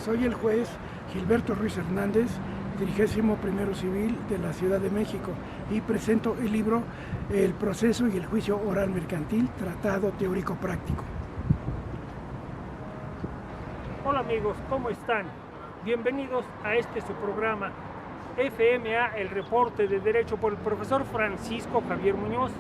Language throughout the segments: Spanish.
Soy el juez Gilberto Ruiz Hernández, 31º Civil de la Ciudad de México, y presento el libro El proceso y el juicio oral mercantil, tratado teórico práctico. Hola amigos, ¿cómo están? Bienvenidos a su programa FMA, el reporte de Derecho por el profesor Francisco Javier Muñoz.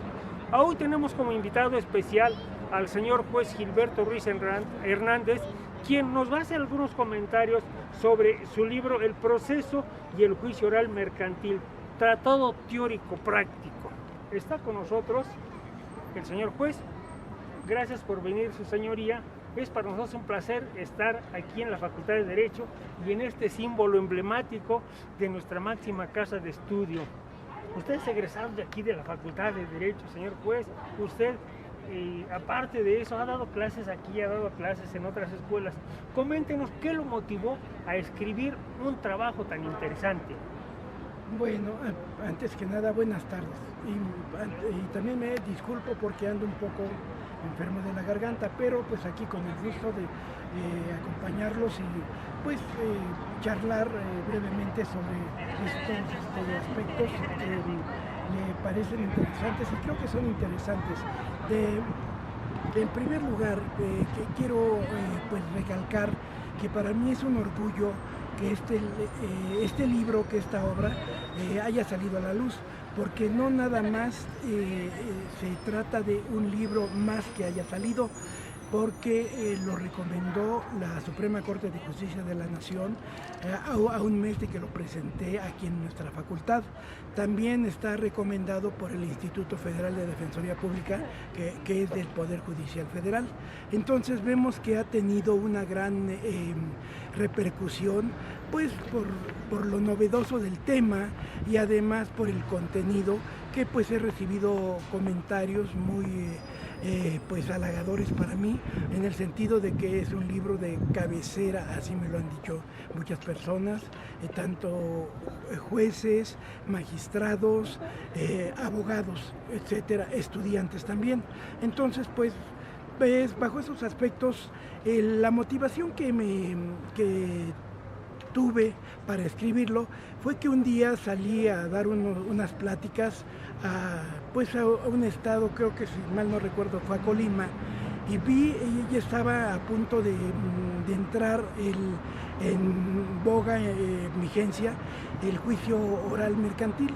Hoy tenemos como invitado especial al señor juez Gilberto Ruiz Hernández, quien nos va a hacer algunos comentarios sobre su libro El proceso y el juicio oral mercantil, tratado teórico práctico. Está con nosotros el señor juez. Gracias por venir, su señoría. Es para nosotros un placer estar aquí en la Facultad de Derecho y en este símbolo emblemático de nuestra máxima casa de estudio. Usted es egresado de aquí de la Facultad de Derecho, señor juez. Usted, aparte de eso, ha dado clases aquí, ha dado clases en otras escuelas. Coméntenos qué lo motivó a escribir un trabajo tan interesante. Bueno, antes que nada, buenas tardes. Y también me disculpo porque ando un poco enfermo de la garganta, pero pues aquí con el gusto de acompañarlos y pues charlar brevemente sobre estos aspectos que me parecen interesantes y creo que son interesantes. En primer lugar, que quiero pues recalcar que para mí es un orgullo que este libro, que esta obra haya salido a la luz, porque no nada más se trata de un libro más que haya salido, porque lo recomendó la Suprema Corte de Justicia de la Nación a un mes de que lo presenté aquí en nuestra facultad. También está recomendado por el Instituto Federal de Defensoría Pública, que es del Poder Judicial Federal. Entonces vemos que ha tenido una gran repercusión, pues por lo novedoso del tema y además por el contenido, que pues he recibido comentarios muy pues halagadores para mí, en el sentido de que es un libro de cabecera, así me lo han dicho muchas personas, tanto jueces, magistrados, abogados, etcétera, estudiantes también. Entonces, pues bajo esos aspectos, la motivación que tuve para escribirlo fue que un día salí a dar unas pláticas a un estado, creo que si mal no recuerdo fue a Colima, y vi, ella estaba a punto de entrar en boga, vigencia, el juicio oral mercantil.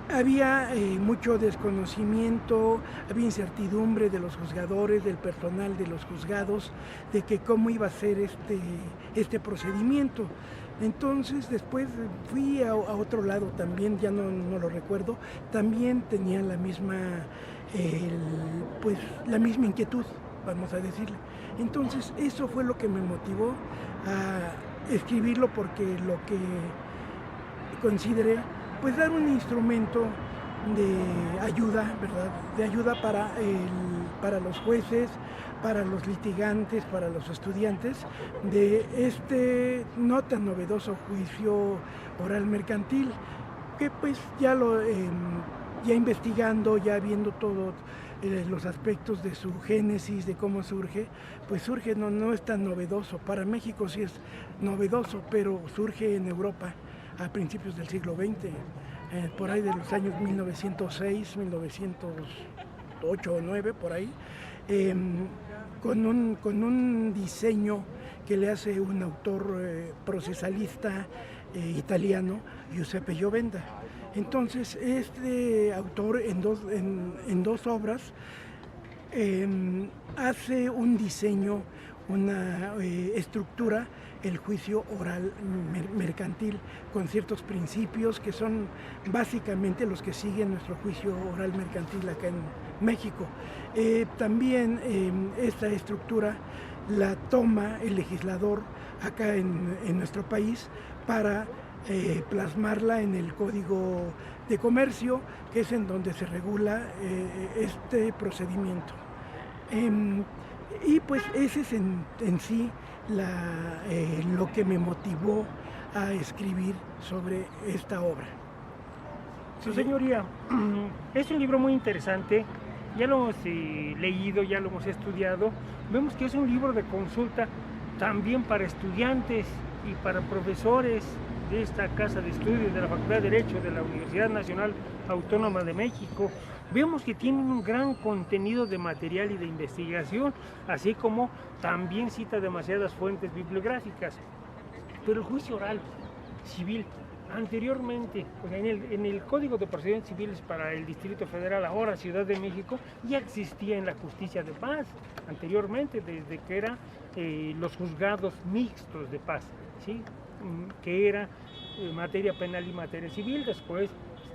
Había mucho desconocimiento, había incertidumbre de los juzgadores, del personal de los juzgados, de que cómo iba a ser este procedimiento. Entonces después fui a otro lado también, ya no lo recuerdo, también tenía la misma inquietud, vamos a decirle. Entonces eso fue lo que me motivó a escribirlo, porque lo que consideré pues dar un instrumento de ayuda, ¿verdad? De ayuda para los jueces, para los litigantes, para los estudiantes, de este no tan novedoso juicio oral mercantil, que pues ya investigando, ya viendo todos los aspectos de su génesis, de cómo surge, pues surge, no es tan novedoso. Para México sí es novedoso, pero surge en Europa a principios del siglo XX, por ahí de los años 1906, 1908 o 9, por ahí, con un diseño que le hace un autor procesalista italiano, Giuseppe Giovenda. Entonces, este autor en dos obras hace un diseño, una estructura, el juicio oral mercantil, con ciertos principios que son básicamente los que siguen nuestro juicio oral mercantil acá en México. También esta estructura la toma el legislador acá en nuestro país para plasmarla en el Código de Comercio, que es en donde se regula este procedimiento. Y pues ese es en sí lo que me motivó a escribir sobre esta obra. Su señoría, es un libro muy interesante, ya lo hemos leído, ya lo hemos estudiado, vemos que es un libro de consulta también para estudiantes y para profesores de esta casa de estudios de la Facultad de Derecho de la Universidad Nacional Autónoma de México. Vemos que tienen un gran contenido de material y de investigación, así como también cita demasiadas fuentes bibliográficas. Pero el juicio oral civil, anteriormente, pues en el Código de Procedimientos Civiles para el Distrito Federal, ahora Ciudad de México, ya existía en la justicia de paz, anteriormente, desde que eran los juzgados mixtos de paz, ¿sí? Que era materia penal y materia civil. Después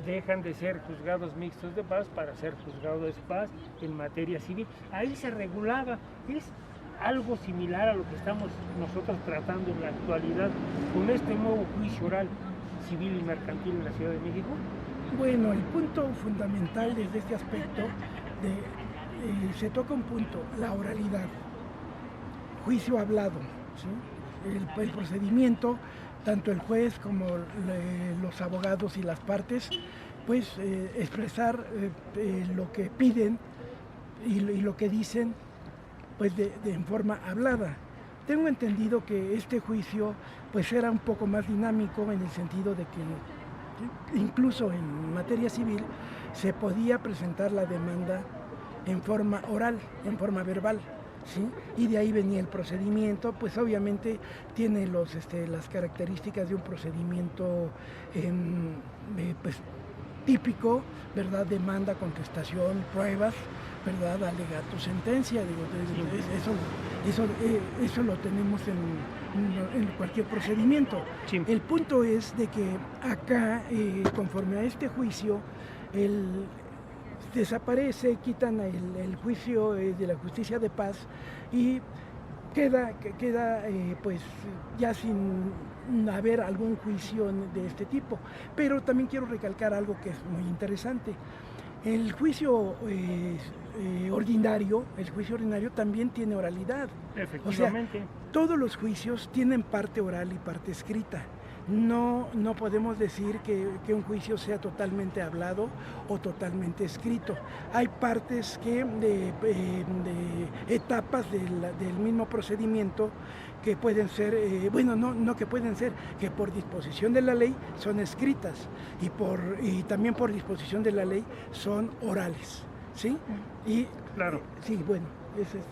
dejan de ser juzgados mixtos de paz para ser juzgados de paz en materia civil. Ahí se regulaba. Es algo similar a lo que estamos nosotros tratando en la actualidad con este nuevo juicio oral civil y mercantil en la Ciudad de México. Bueno, el punto fundamental desde este aspecto, se toca un punto, la oralidad, juicio hablado, ¿sí? El procedimiento, tanto el juez como los abogados y las partes, pues expresar lo que piden y lo que dicen, pues en forma hablada. Tengo entendido que este juicio pues era un poco más dinámico en el sentido de que incluso en materia civil se podía presentar la demanda en forma oral, en forma verbal, ¿sí? Y de ahí venía el procedimiento. Pues obviamente tiene las características de un procedimiento pues, típico, ¿verdad? Demanda, contestación, pruebas, ¿verdad? Alegato, sentencia. Eso lo tenemos en cualquier procedimiento. Sí. El punto es de que acá, conforme a este juicio, desaparece, quitan el juicio de la justicia de paz y queda pues ya sin haber algún juicio de este tipo. Pero también quiero recalcar algo que es muy interesante. El juicio ordinario también tiene oralidad. Efectivamente. O sea, todos los juicios tienen parte oral y parte escrita. No podemos decir que un juicio sea totalmente hablado o totalmente escrito. Hay partes de etapas del mismo procedimiento que pueden ser, no que pueden ser, que por disposición de la ley son escritas y también por disposición de la ley son orales, ¿sí? Y claro. Sí, bueno.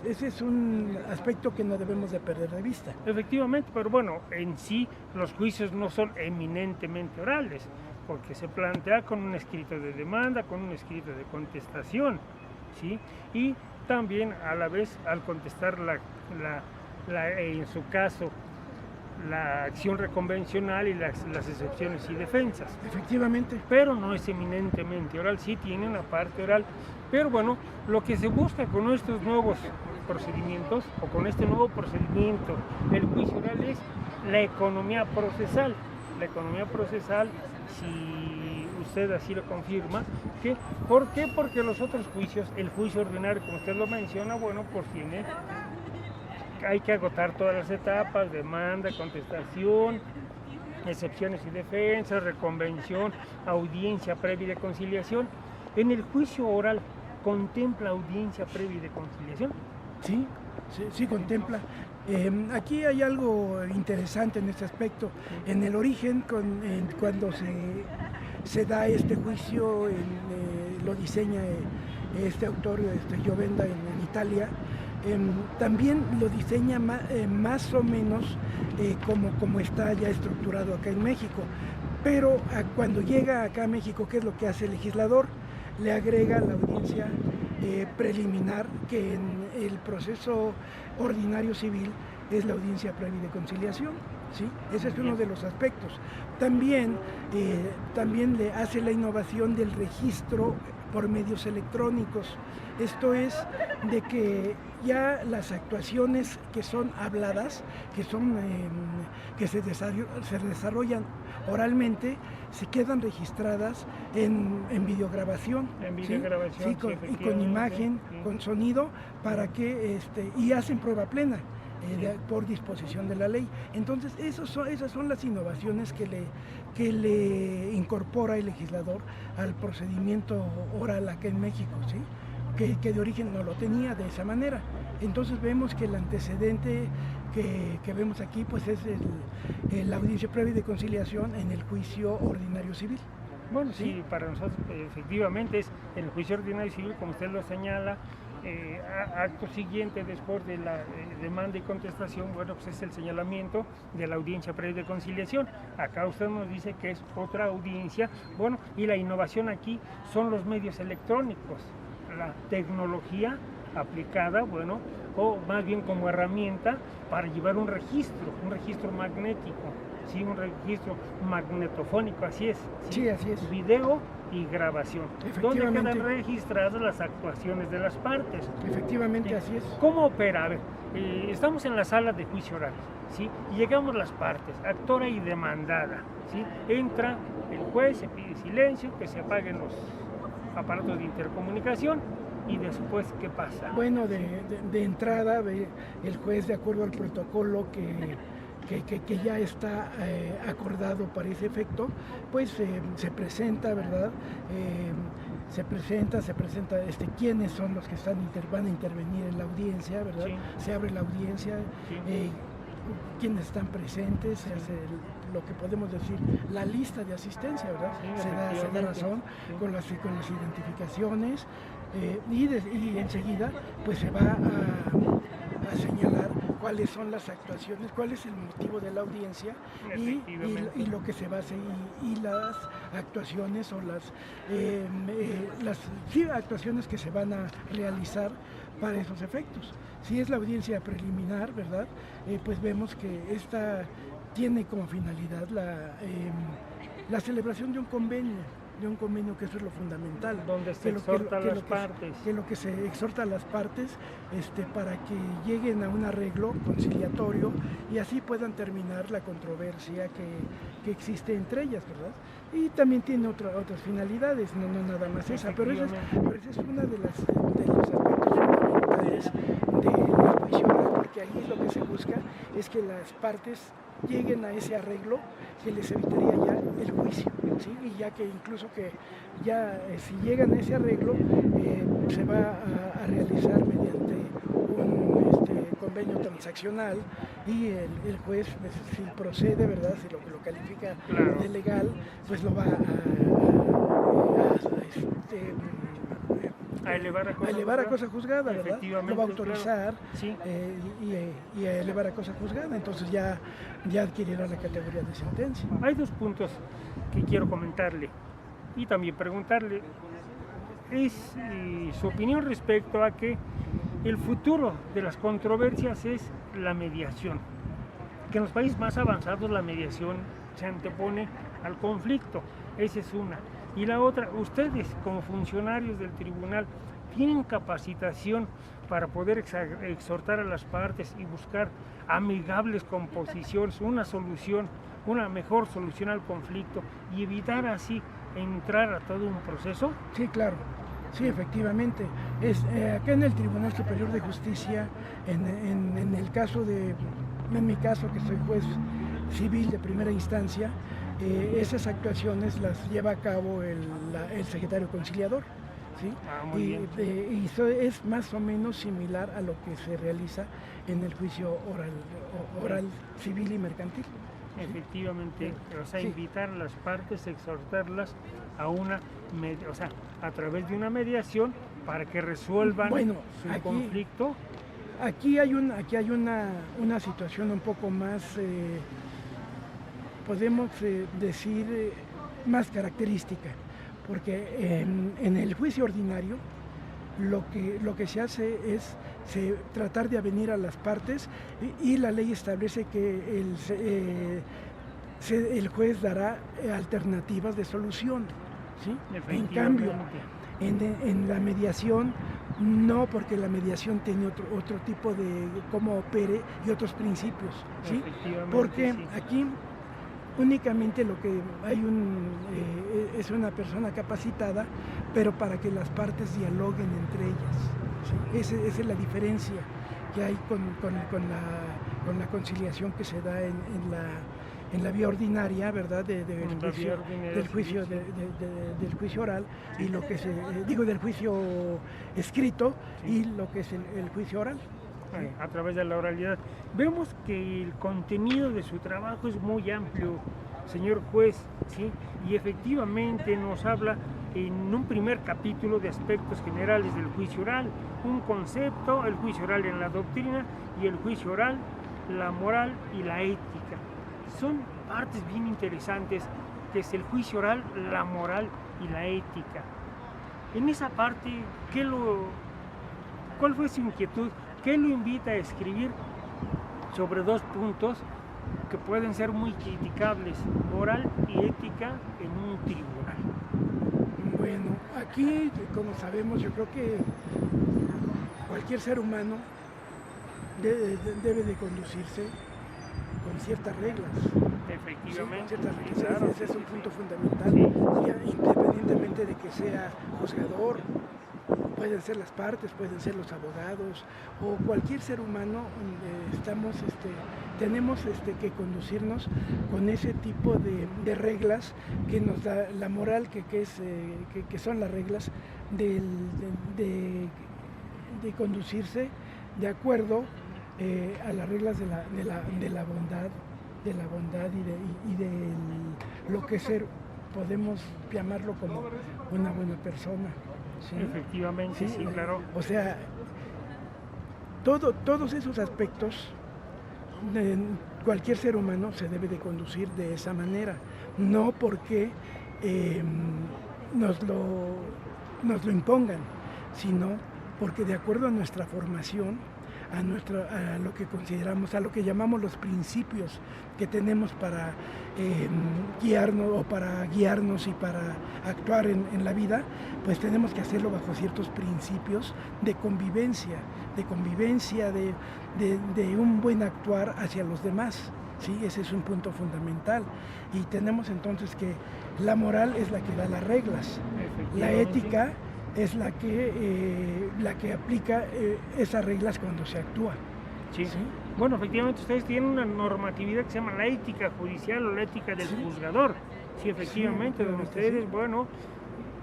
Ese es un aspecto que no debemos de perder de vista. Efectivamente, pero bueno, en sí los juicios no son eminentemente orales, porque se plantea con un escrito de demanda, con un escrito de contestación, ¿sí? Y también a la vez al contestar en su caso la acción reconvencional y las excepciones y defensas. Efectivamente. Pero no es eminentemente oral, sí tiene una parte oral. Pero bueno, lo que se busca con estos nuevos procedimientos o con este nuevo procedimiento del juicio oral es la economía procesal. La economía procesal, si usted así lo confirma, ¿por qué? Porque los otros juicios, el juicio ordinario, como usted lo menciona, bueno, pues hay que agotar todas las etapas, demanda, contestación, excepciones y defensas, reconvención, audiencia previa y de conciliación. En el juicio oral, ¿contempla audiencia previa y de conciliación? Sí, contempla. Aquí hay algo interesante en este aspecto. En el origen, cuando se da este juicio, lo diseña este autor, Giovenda en Italia, también lo diseña más o menos como está ya estructurado acá en México. Pero cuando llega acá a México, ¿qué es lo que hace el legislador? Le agrega la audiencia preliminar, que en el proceso ordinario civil es la audiencia previa de conciliación, ¿sí? Ese es uno de los aspectos. También le hace la innovación del registro por medios electrónicos. Esto es de que ya las actuaciones que son habladas, que se desarrollan oralmente, se quedan registradas en videograbación. En videograbación, ¿sí? Y con imagen, sí, con sonido, para que y hacen prueba plena. Por disposición de la ley. Entonces esas son las innovaciones que le incorpora el legislador al procedimiento oral acá en México, ¿sí? Que de origen no lo tenía de esa manera. Entonces vemos que el antecedente que vemos aquí pues es la audiencia previa de conciliación en el juicio ordinario civil. Bueno, sí, para nosotros efectivamente es el juicio ordinario civil, como usted lo señala. Acto siguiente, después de la demanda y contestación, bueno, pues es el señalamiento de la audiencia previa de conciliación. Acá usted nos dice que es otra audiencia. Bueno, y la innovación aquí son los medios electrónicos, la tecnología aplicada, bueno, o más bien como herramienta para llevar un registro magnético, sí, un registro magnetofónico, así es. Sí, así es. Video y grabación, donde quedan registradas las actuaciones de las partes. Efectivamente, ¿sí? Así es. ¿Cómo opera? A ver, estamos en la sala de juicio oral, ¿sí? Y llegamos las partes, actora y demandada, ¿sí? Entra el juez, se pide silencio, que se apaguen los aparatos de intercomunicación, y después, ¿qué pasa? Bueno, de entrada, el juez, de acuerdo al protocolo que ya está acordado para ese efecto, pues se presenta, ¿verdad? Se presenta quiénes son los que van a intervenir en la audiencia, ¿verdad? Sí. Se abre la audiencia, sí. Quiénes están presentes, se hace lo que podemos decir la lista de asistencia, ¿verdad? Sí, se da razón, sí. con las identificaciones, y enseguida pues se va a señalar cuáles son las actuaciones, cuál es el motivo de la audiencia y lo que se va a hacer, y las actuaciones o las actuaciones que se van a realizar para esos efectos. Si es la audiencia preliminar, ¿verdad? Pues vemos que esta tiene como finalidad la celebración de un convenio, que eso es lo fundamental. Donde se exhorta a las partes. Que lo que se exhorta a las partes para que lleguen a un arreglo conciliatorio y así puedan terminar la controversia que existe entre ellas, ¿verdad? Y también tiene otras finalidades, no nada más esa, pero esa es una de los aspectos fundamentales del juicio oral, porque ahí lo que se busca es que las partes lleguen a ese arreglo que les evitaría ya el juicio, ¿sí? Y ya que incluso que ya si llegan a ese arreglo se va a realizar mediante un convenio transaccional, y el juez, pues, si procede, ¿verdad? Si lo califica de legal, pues lo va a elevar a cosa juzgada, ¿verdad? Lo va a autorizar, claro. Sí. Y a elevar a cosa juzgada, entonces ya adquirirá la categoría de sentencia. Hay dos puntos que quiero comentarle y también preguntarle. Es su opinión respecto a que el futuro de las controversias es la mediación. Que en los países más avanzados la mediación se antepone al conflicto. Esa es una. Y la otra, ustedes como funcionarios del tribunal, ¿tienen capacitación para poder exhortar a las partes y buscar amigables composiciones, una mejor solución al conflicto y evitar así entrar a todo un proceso? Sí, claro. Sí, efectivamente. Acá en el Tribunal Superior de Justicia, en mi caso, que soy juez civil de primera instancia, esas actuaciones las lleva a cabo el secretario conciliador, ¿sí? Y es más o menos similar a lo que se realiza en el juicio oral civil y mercantil. Efectivamente, o sea, invitar a las partes, exhortarlas a través de una mediación para que resuelvan su conflicto. Aquí hay una situación un poco más, podemos decir, más característica, porque en el juicio ordinario lo que se hace es tratar de avenir a las partes, y la ley establece que el juez dará alternativas de solución, ¿sí? En cambio, en la mediación no, porque la mediación tiene otro tipo de cómo opere y otros principios, ¿sí? Porque aquí únicamente lo que hay es una persona capacitada, pero para que las partes dialoguen entre ellas, ¿sí? Esa es la diferencia que hay con la conciliación que se da en la vía ordinaria, ¿verdad? Del juicio oral, y lo que del juicio escrito, y lo que es el juicio oral. a través de la oralidad. Vemos que el contenido de su trabajo es muy amplio, señor juez, ¿sí? Y efectivamente nos habla en un primer capítulo de aspectos generales del juicio oral, un concepto, el juicio oral en la doctrina y el juicio oral, la moral y la ética. Son partes bien interesantes, que es el juicio oral, la moral y la ética. En esa parte, ¿cuál fue su inquietud? ¿Qué lo invita a escribir sobre dos puntos que pueden ser muy criticables, moral y ética en un tribunal? Bueno, aquí, como sabemos, yo creo que cualquier ser humano debe de conducirse con ciertas reglas. Efectivamente. Sí, ciertas reglas. Claro. Ese es un punto fundamental. Sí. Ya, independientemente de que sea juzgador, pueden ser las partes, pueden ser los abogados o cualquier ser humano, tenemos que conducirnos con ese tipo de reglas que nos da la moral, que son las reglas de conducirse de acuerdo a las reglas de la bondad y de lo que podemos llamarlo como una buena persona. ¿Sí? Efectivamente, sí, claro. O sea, todos esos aspectos, cualquier ser humano se debe de conducir de esa manera, no porque nos lo impongan, sino porque de acuerdo a nuestra formación, a lo que consideramos, a lo que llamamos los principios que tenemos para guiarnos y para actuar en la vida, pues tenemos que hacerlo bajo ciertos principios de convivencia, de un buen actuar hacia los demás. Sí, ese es un punto fundamental. Y tenemos entonces que la moral es la que da las reglas, la ética es la que aplica esas reglas cuando se actúa. Sí. ¿Sí? Bueno, efectivamente ustedes tienen una normatividad que se llama la ética judicial o la ética del juzgador. Sí, efectivamente, donde ustedes, bueno,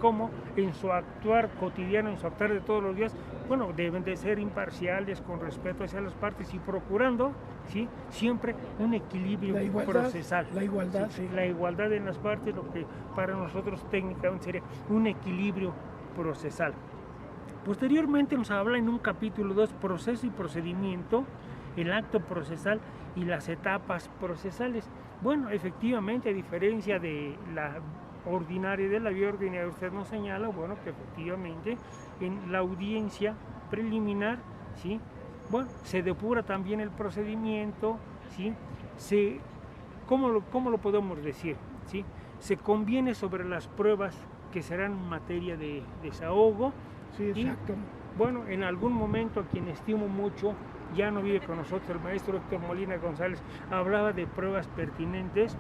como en su actuar cotidiano, en su actuar de todos los días, bueno, deben de ser imparciales con respeto hacia las partes y procurando, ¿sí?, siempre un equilibrio procesal. La igualdad, sí. La igualdad en las partes, lo que para nosotros técnicamente sería un equilibrio procesal. Posteriormente nos habla en un capítulo 2, proceso y procedimiento, el acto procesal y las etapas procesales. Bueno, efectivamente, a diferencia de la ordinaria, de la vía ordinaria, usted nos señala, bueno, que efectivamente en la audiencia preliminar, ¿sí?, bueno, se depura también el procedimiento, ¿sí?, ¿cómo lo podemos decir?, ¿sí?, se conviene sobre las pruebas que serán materia de desahogo. Sí, exacto. Y, bueno, en algún momento, a quien estimo mucho, ya no vive con nosotros, el maestro Héctor Molina González, hablaba de pruebas pertinentes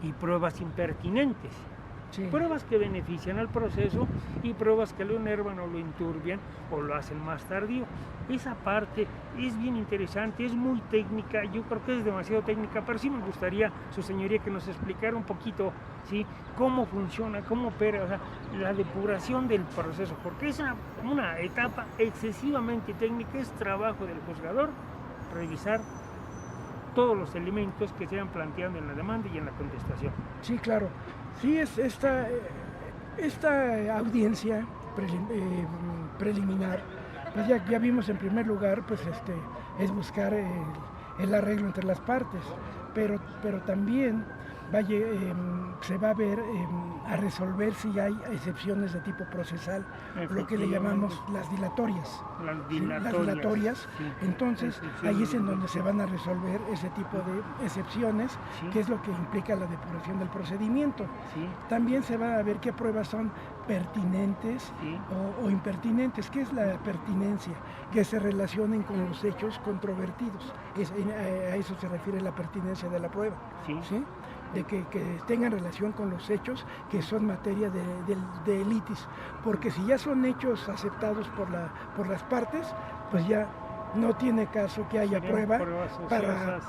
y pruebas impertinentes. Sí. Pruebas que benefician al proceso y pruebas que lo enervan o lo enturbian o lo hacen más tardío. Esa parte es bien interesante, es muy técnica, yo creo que es demasiado técnica, pero sí me gustaría, su señoría, que nos explicara un poquito, ¿sí?, cómo funciona, cómo opera, o sea, la depuración del proceso, porque es una etapa excesivamente técnica, es trabajo del juzgador revisar todos los elementos que se han planteado en la demanda y en la contestación. Sí, claro. Sí, esta audiencia preliminar, pues ya vimos en primer lugar, pues es buscar el arreglo entre las partes, pero también se va a ver a resolver si hay excepciones de tipo procesal, lo que le llamamos las dilatorias. Las dilatorias. Sí. Entonces, ahí es en donde se van a resolver ese tipo de excepciones, sí, que es lo que implica la depuración del procedimiento. Sí. También se va a ver qué pruebas son pertinentes, sí, o impertinentes. ¿Qué es la pertinencia? Que se relacionen con los hechos controvertidos. A eso se refiere la pertinencia de la prueba. Sí. ¿Sí? De que tengan relación con los hechos que son materia de litis, porque si ya son hechos aceptados por las partes, pues ya no tiene caso que haya prueba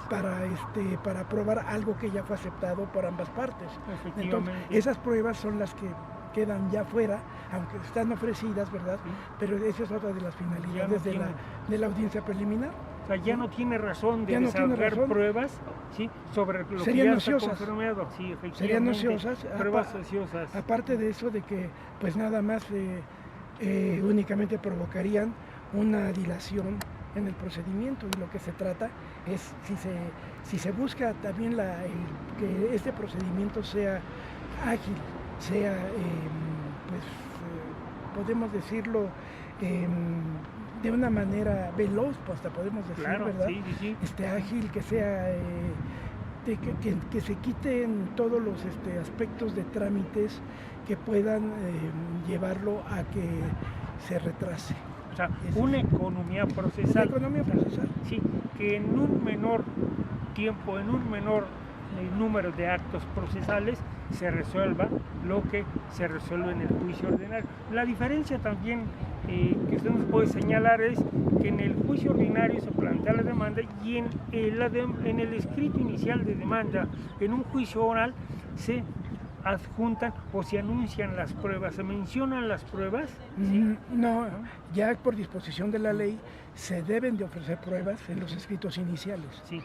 para probar algo que ya fue aceptado por ambas partes. Entonces, esas pruebas son las que quedan ya fuera, aunque están ofrecidas, ¿verdad? Sí. Pero esa es otra de las finalidades Ya no de la audiencia preliminar. O sea, ya no tiene razón de Ya no tiene desahogar razón. pruebas, ¿sí?, sobre lo Serían que ya ociosas. está confirmado. Sí, efectivamente. Serían ociosas, Pruebas ociosas. aparte de eso, de que pues nada más únicamente provocarían una dilación en el procedimiento, y lo que se trata es, si se busca también que este procedimiento sea ágil, sea, podemos decirlo, de una manera veloz, pues hasta podemos decir, Claro, ¿verdad? sí. Ágil, que sea, que se quiten todos los aspectos de trámites que puedan llevarlo a que se retrase. O sea, una economía procesal. La economía procesal. Sí, que en un menor tiempo, en un menor número de actos procesales, se resuelva lo que se resuelve en el juicio ordinario. La diferencia también que usted nos puede señalar es que en el juicio ordinario se plantea la demanda, y en el escrito inicial de demanda, en un juicio oral, se adjuntan o se anuncian las pruebas, se mencionan las pruebas. ¿Sí? No, ya por disposición de la ley se deben de ofrecer pruebas en los escritos iniciales. Sí.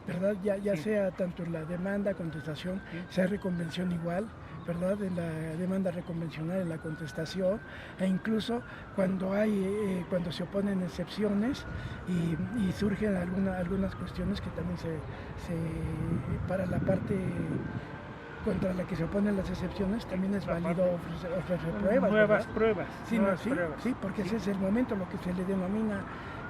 ¿Verdad? Ya Sí. sea tanto en la demanda, contestación, Sí. sea reconvención igual, ¿verdad? En la demanda reconvencional, en la contestación, e incluso cuando cuando se oponen excepciones y surgen algunas cuestiones que también para la parte contra la que se oponen las excepciones, también es válido ofrecer pruebas. Nuevas ¿verdad? pruebas. Sí, nuevas sí, pruebas. sí, porque Sí. ese es el momento, lo que se le denomina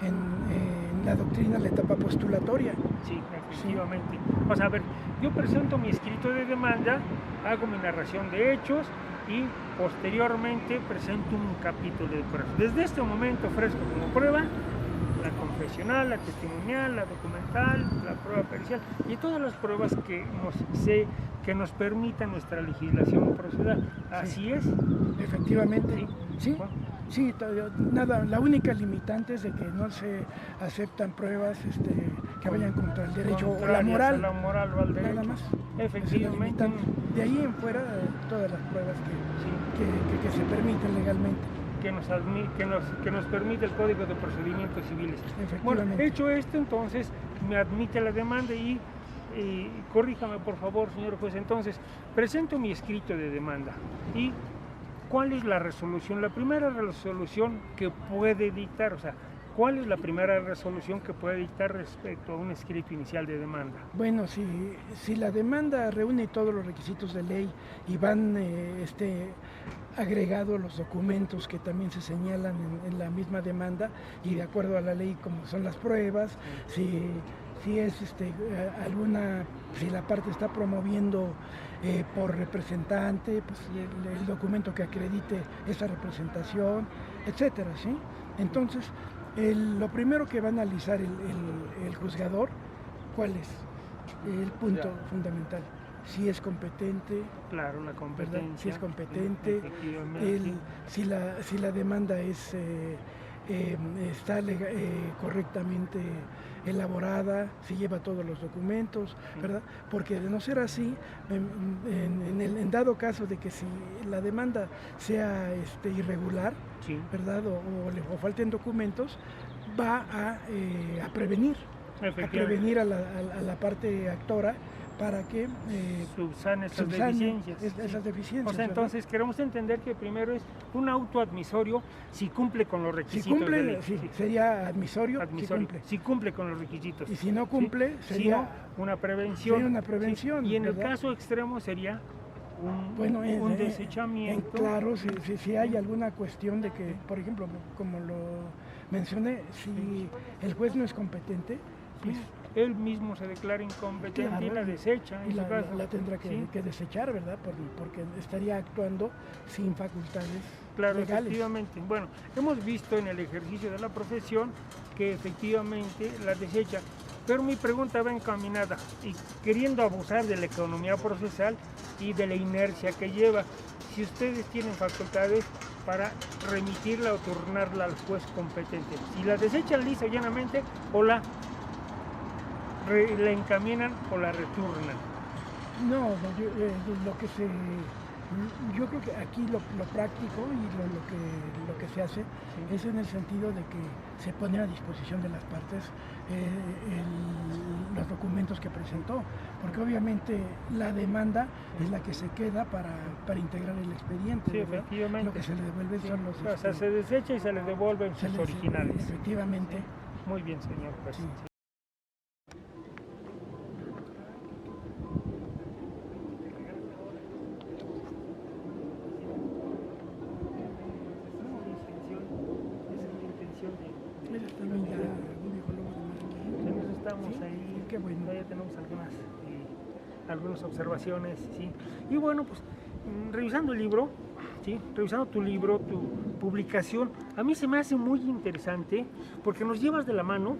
en la doctrina la etapa postulatoria. Sí, efectivamente. O sea, a ver, yo presento mi escrito de demanda, hago mi narración de hechos y posteriormente presento un capítulo de pruebas. Desde este momento ofrezco como prueba la confesional, la testimonial, la documental, la prueba pericial y todas las pruebas que nos permita nuestra legislación procesal. Así es. Efectivamente. Sí. Bueno. Sí, nada, la única limitante es de que no se aceptan pruebas que vayan contra el derecho o la moral. A la moral o al derecho. Nada más. Efectivamente. De ahí en fuera, todas las pruebas Sí. que se permiten legalmente. Que nos permite el Código de Procedimientos Civiles. Bueno, Efectivamente. hecho esto, entonces me admite la demanda y corríjame por favor, señor juez. Entonces, presento mi escrito de demanda y ¿cuál es la resolución? La primera resolución que puede dictar, o sea, ¿cuál es la primera resolución que puede dictar respecto a un escrito inicial de demanda? Bueno, si la demanda reúne todos los requisitos de ley y van agregados los documentos que también se señalan en la misma demanda y de acuerdo a la ley como son las pruebas, si es si la parte está promoviendo por representante, pues el documento que acredite esa representación, etcétera, ¿sí? Entonces, lo primero que va a analizar el juzgador, ¿cuál es? El punto fundamental. Si es competente. Claro, la competencia. ¿Verdad? Si es competente, Efectivamente. si la demanda está correctamente elaborada, si lleva todos los documentos, ¿verdad? Porque de no ser así, en dado caso de que si la demanda sea irregular, Sí. ¿verdad? O falten documentos, va a prevenir a la parte actora para que subsane esas deficiencias. O sea, entonces queremos entender que primero es un autoadmisorio si cumple con los requisitos. Si cumple, de ley. sí, sería admisorio. Si cumple con los requisitos. Y si no cumple, ¿Sí? sería Si no, una prevención. Sería una prevención. ¿Sí? Y en ¿verdad? el caso extremo sería un desechamiento. Claro, si hay alguna cuestión de que, por ejemplo, como lo mencioné, si el juez no es competente, pues él mismo se declara incompetente, claro, y la desecha. Y en su caso. la tendrá que desechar, ¿verdad? Porque estaría actuando sin facultades Claro, legales. efectivamente. Bueno, hemos visto en el ejercicio de la profesión que efectivamente la desecha, pero mi pregunta va encaminada y queriendo abusar de la economía procesal y de la inercia que lleva. Si ustedes tienen facultades para remitirla o turnarla al juez competente, si la desechan lisa y llanamente o la encaminan o la returnan. No, Yo creo que aquí lo práctico y lo que se hace es en el sentido de que se pone a disposición de las partes los documentos que presentó, porque obviamente la demanda es la que se queda para integrar el expediente. Sí, ¿verdad? efectivamente. Lo que se le devuelve son los... O sea, se desecha y se le devuelven se sus les- originales. Efectivamente. Muy bien, señor. Pues, Sí. sí. Mira, también ya un viejo lobo de mar aquí. Entonces estamos Sí, ahí, qué bueno. todavía tenemos algunas observaciones, ¿sí? Y bueno, pues revisando el libro, ¿sí? Revisando tu libro, tu publicación, a mí se me hace muy interesante porque nos llevas de la mano,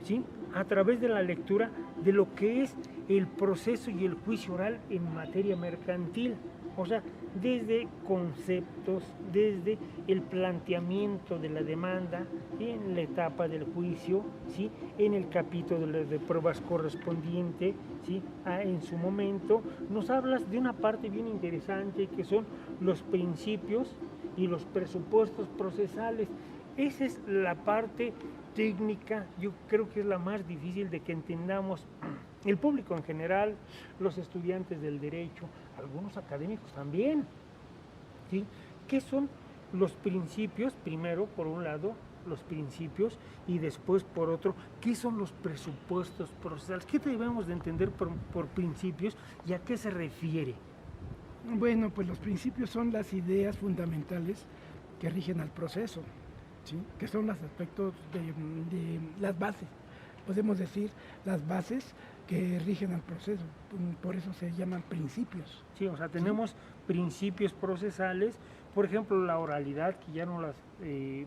¿sí? A través de la lectura de lo que es el proceso y el juicio oral en materia mercantil. O sea, desde conceptos, desde el planteamiento de la demanda, en la etapa del juicio, ¿sí? En el capítulo de pruebas correspondiente, ¿sí? En su momento, nos hablas de una parte bien interesante que son los principios y los presupuestos procesales. Esa es la parte técnica, yo creo que es la más difícil de que entendamos el público en general, los estudiantes del derecho, algunos académicos también, ¿sí? ¿Qué son los principios? Primero, por un lado, los principios y después, por otro, ¿qué son los presupuestos procesales? ¿Qué debemos de entender por principios y a qué se refiere? Bueno, pues los principios son las ideas fundamentales que rigen al proceso, ¿sí? Que son los aspectos de las bases, podemos decir las bases que rigen al proceso, por eso se llaman principios. Sí, o sea, tenemos principios procesales, por ejemplo, la oralidad, que ya no las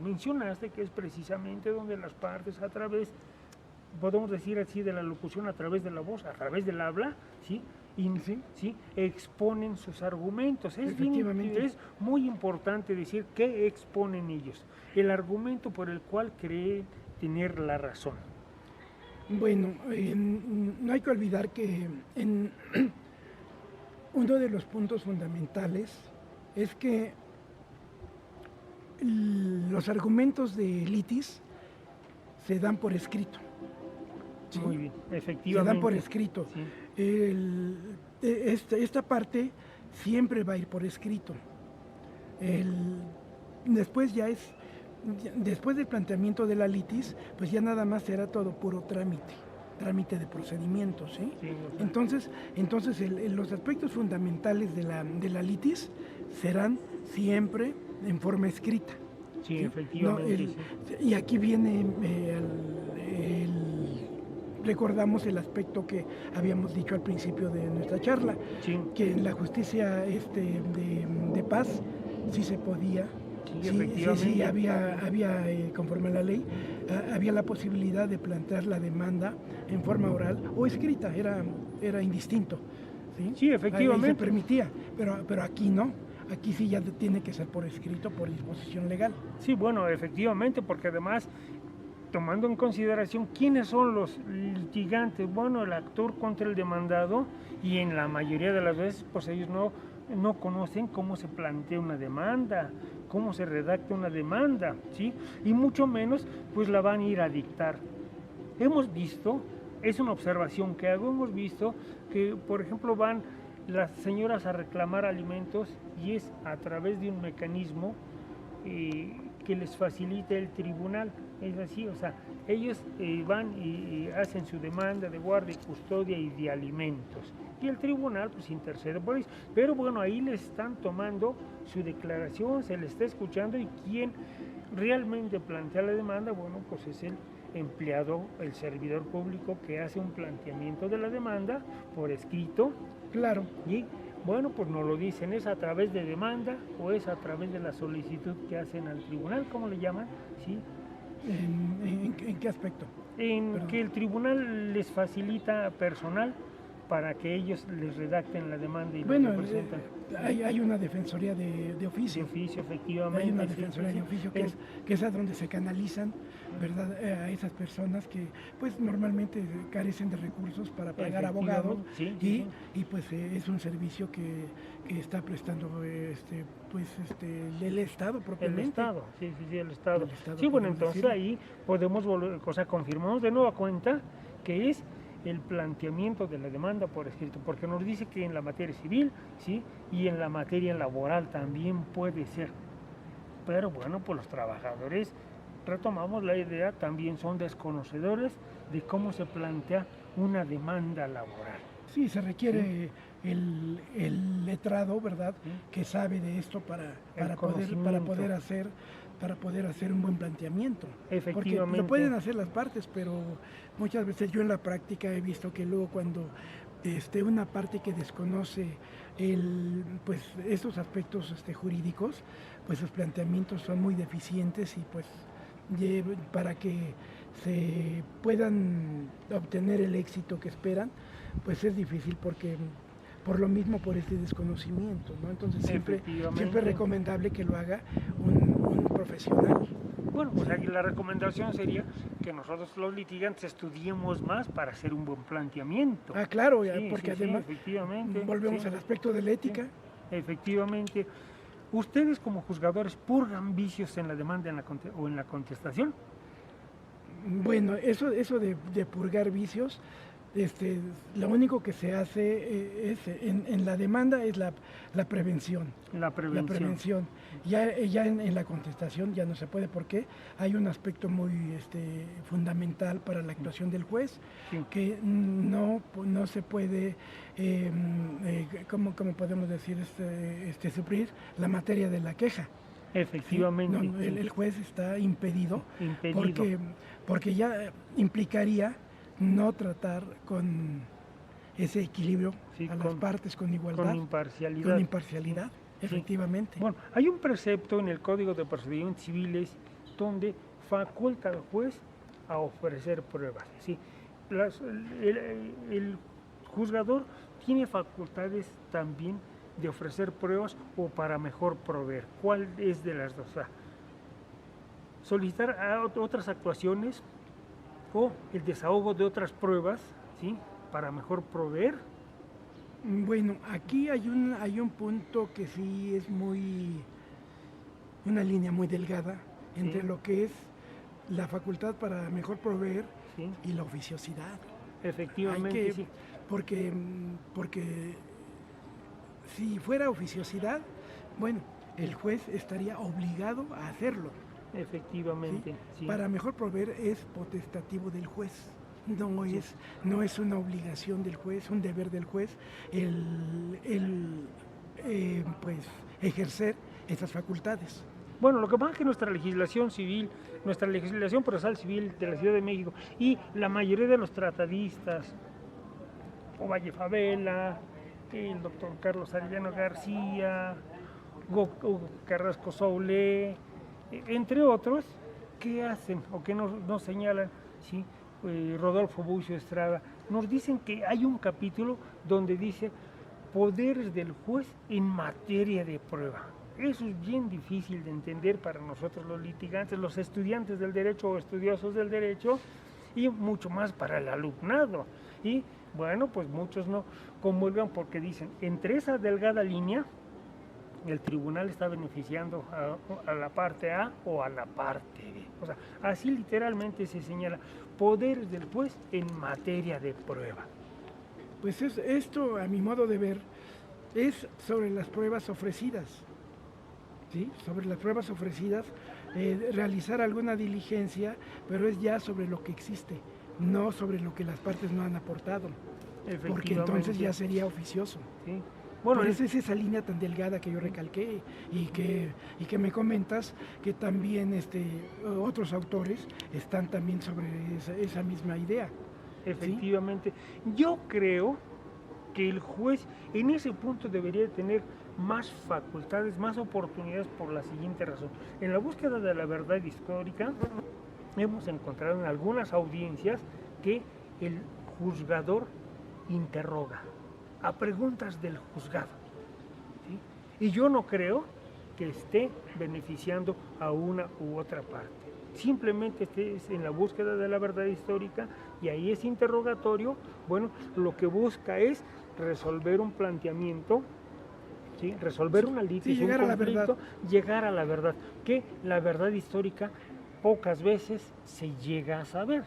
mencionaste, que es precisamente donde las partes a través, podemos decir así, de la locución, a través de la voz, a través del habla, ¿sí? ¿Sí? Exponen sus argumentos. Es muy importante decir qué exponen ellos, el argumento por el cual creen tener la razón. Bueno, no hay que olvidar que uno de los puntos fundamentales es que los argumentos de litis se dan por escrito. ¿Sí? Muy bien, efectivamente. Se dan por escrito. Sí. Esta parte siempre va a ir por escrito. Después del planteamiento de la litis, pues ya nada más será todo puro trámite de procedimientos, ¿sí? Sí, entonces los aspectos fundamentales de la litis serán siempre en forma escrita. Sí, ¿sí? Efectivamente. Y aquí viene recordamos el aspecto que habíamos dicho al principio de nuestra charla, sí, que en la justicia de paz sí se podía. Sí, había conforme a la ley, había la posibilidad de plantear la demanda en forma oral o escrita, era indistinto. Sí, efectivamente. Ahí se permitía, pero aquí no. Aquí sí ya tiene que ser por escrito, por disposición legal. Sí, bueno, efectivamente, porque además, tomando en consideración quiénes son los litigantes, bueno, el actor contra el demandado, y en la mayoría de las veces, pues ellos no conocen cómo se plantea una demanda, cómo se redacta una demanda, ¿sí? Y mucho menos, pues la van a ir a dictar. Hemos visto, es una observación que hago, hemos visto que, por ejemplo, van las señoras a reclamar alimentos y es a través de un mecanismo que les facilita el tribunal. Es así, o sea, ellos van y hacen su demanda de guardia y custodia y de alimentos. Y el tribunal pues intercede por eso. Pero bueno, ahí les están tomando su declaración, se les está escuchando y quien realmente plantea la demanda, bueno, pues es el empleado, el servidor público que hace un planteamiento de la demanda por escrito. Claro. Y bueno, pues nos lo dicen, ¿es a través de demanda o es a través de la solicitud que hacen al tribunal? ¿Cómo le llaman? ¿Sí? ¿En qué aspecto? En que el tribunal les facilita personal para que ellos les redacten la demanda y Bueno, lo representan. hay una defensoría de oficio. De oficio, efectivamente. Hay una sí, defensoría sí, de oficio sí. que es a donde se canalizan, ¿verdad? A esas personas que pues normalmente carecen de recursos para pagar abogados Sí, sí, y pues es un servicio que está prestando el Estado el propiamente. Estado, sí, el Estado. El Estado, Sí, bueno, podemos entonces decirlo. ahí podemos volver, o sea, confirmamos de nueva cuenta que es el planteamiento de la demanda por escrito, porque nos dice que en la materia civil, sí, y en la materia laboral también puede ser. Pero bueno, pues los trabajadores, retomamos la idea, también son desconocedores de cómo se plantea una demanda laboral. Sí, se requiere el letrado, ¿verdad? Sí. Que sabe de esto para conocimiento. poder hacer un buen planteamiento. Efectivamente. Porque lo pueden hacer las partes, pero muchas veces yo en la práctica he visto que luego cuando una parte que desconoce pues estos aspectos jurídicos, pues sus planteamientos son muy deficientes y pues para que se puedan obtener el éxito que esperan, pues es difícil porque por lo mismo, por este desconocimiento, ¿no? Entonces siempre es recomendable que lo haga un profesional. Bueno, pues aquí la recomendación sería que nosotros los litigantes estudiemos más para hacer un buen planteamiento. Ah, claro, Sí, porque sí, además efectivamente, volvemos sí, al aspecto de la ética. sí, efectivamente. ¿Ustedes como juzgadores purgan vicios en la demanda o en la contestación? Bueno, eso de purgar vicios, lo único que se hace en la demanda es la prevención. La prevención. Ya en la contestación ya no se puede porque hay un aspecto muy fundamental para la actuación del juez, Sí. que no se puede, ¿cómo podemos decir, suplir la materia de la queja. Efectivamente. ¿Sí? No, el juez está impedido. Impedido. Porque ya implicaría no tratar con ese equilibrio a las partes, con igualdad, con imparcialidad. Con imparcialidad, sí. Efectivamente. Bueno, hay un precepto en el Código de Procedimientos Civiles donde faculta al juez a ofrecer pruebas. ¿Sí? El juzgador tiene facultades también de ofrecer pruebas o para mejor proveer. ¿Cuál es de las dos? O sea, solicitar otras actuaciones o el desahogo de otras pruebas, ¿sí? Para mejor proveer. Bueno, aquí hay un punto que sí es una línea muy delgada entre lo que es la facultad para mejor proveer y la oficiosidad. Efectivamente, sí. Porque si fuera oficiosidad, bueno, el juez estaría obligado a hacerlo. Efectivamente. ¿Sí? Para mejor proveer es potestativo del juez. No es una obligación del juez, un deber del juez pues ejercer esas facultades. Bueno, lo que pasa es que nuestra legislación procesal civil de la Ciudad de México y la mayoría de los tratadistas, Ovalle Favela, el doctor Carlos Arellano García, Carrasco Soule, entre otros, ¿qué hacen o qué nos señalan? ¿Sí? Rodolfo Bucio Estrada, nos dicen que hay un capítulo donde dice poderes del juez en materia de prueba. Eso es bien difícil de entender para nosotros los litigantes, los estudiantes del derecho o estudiosos del derecho, y mucho más para el alumnado. Y bueno, pues muchos no comulgan porque dicen, entre esa delgada línea, el tribunal está beneficiando a la parte A o a la parte B. O sea, así literalmente se señala poderes del juez en materia de prueba. Pues esto, a mi modo de ver, es sobre las pruebas ofrecidas. ¿Sí? Sobre las pruebas ofrecidas, realizar alguna diligencia, pero es ya sobre lo que existe, no sobre lo que las partes no han aportado. Porque entonces ya sería oficioso. ¿Sí? Bueno, es esa línea tan delgada que yo recalqué y que me comentas que también otros autores están también sobre esa misma idea. Efectivamente. ¿Sí? Yo creo que el juez en ese punto debería tener más facultades, más oportunidades por la siguiente razón. En la búsqueda de la verdad histórica hemos encontrado en algunas audiencias que el juzgador interroga a preguntas del juzgado, ¿sí? Y yo no creo que esté beneficiando a una u otra parte. Simplemente es en la búsqueda de la verdad histórica y ahí ese interrogatorio, bueno, lo que busca es resolver un planteamiento, ¿sí? Resolver una litis, sí, llegar un a la verdad. conflicto, llegar a la verdad, que la verdad histórica pocas veces se llega a saber,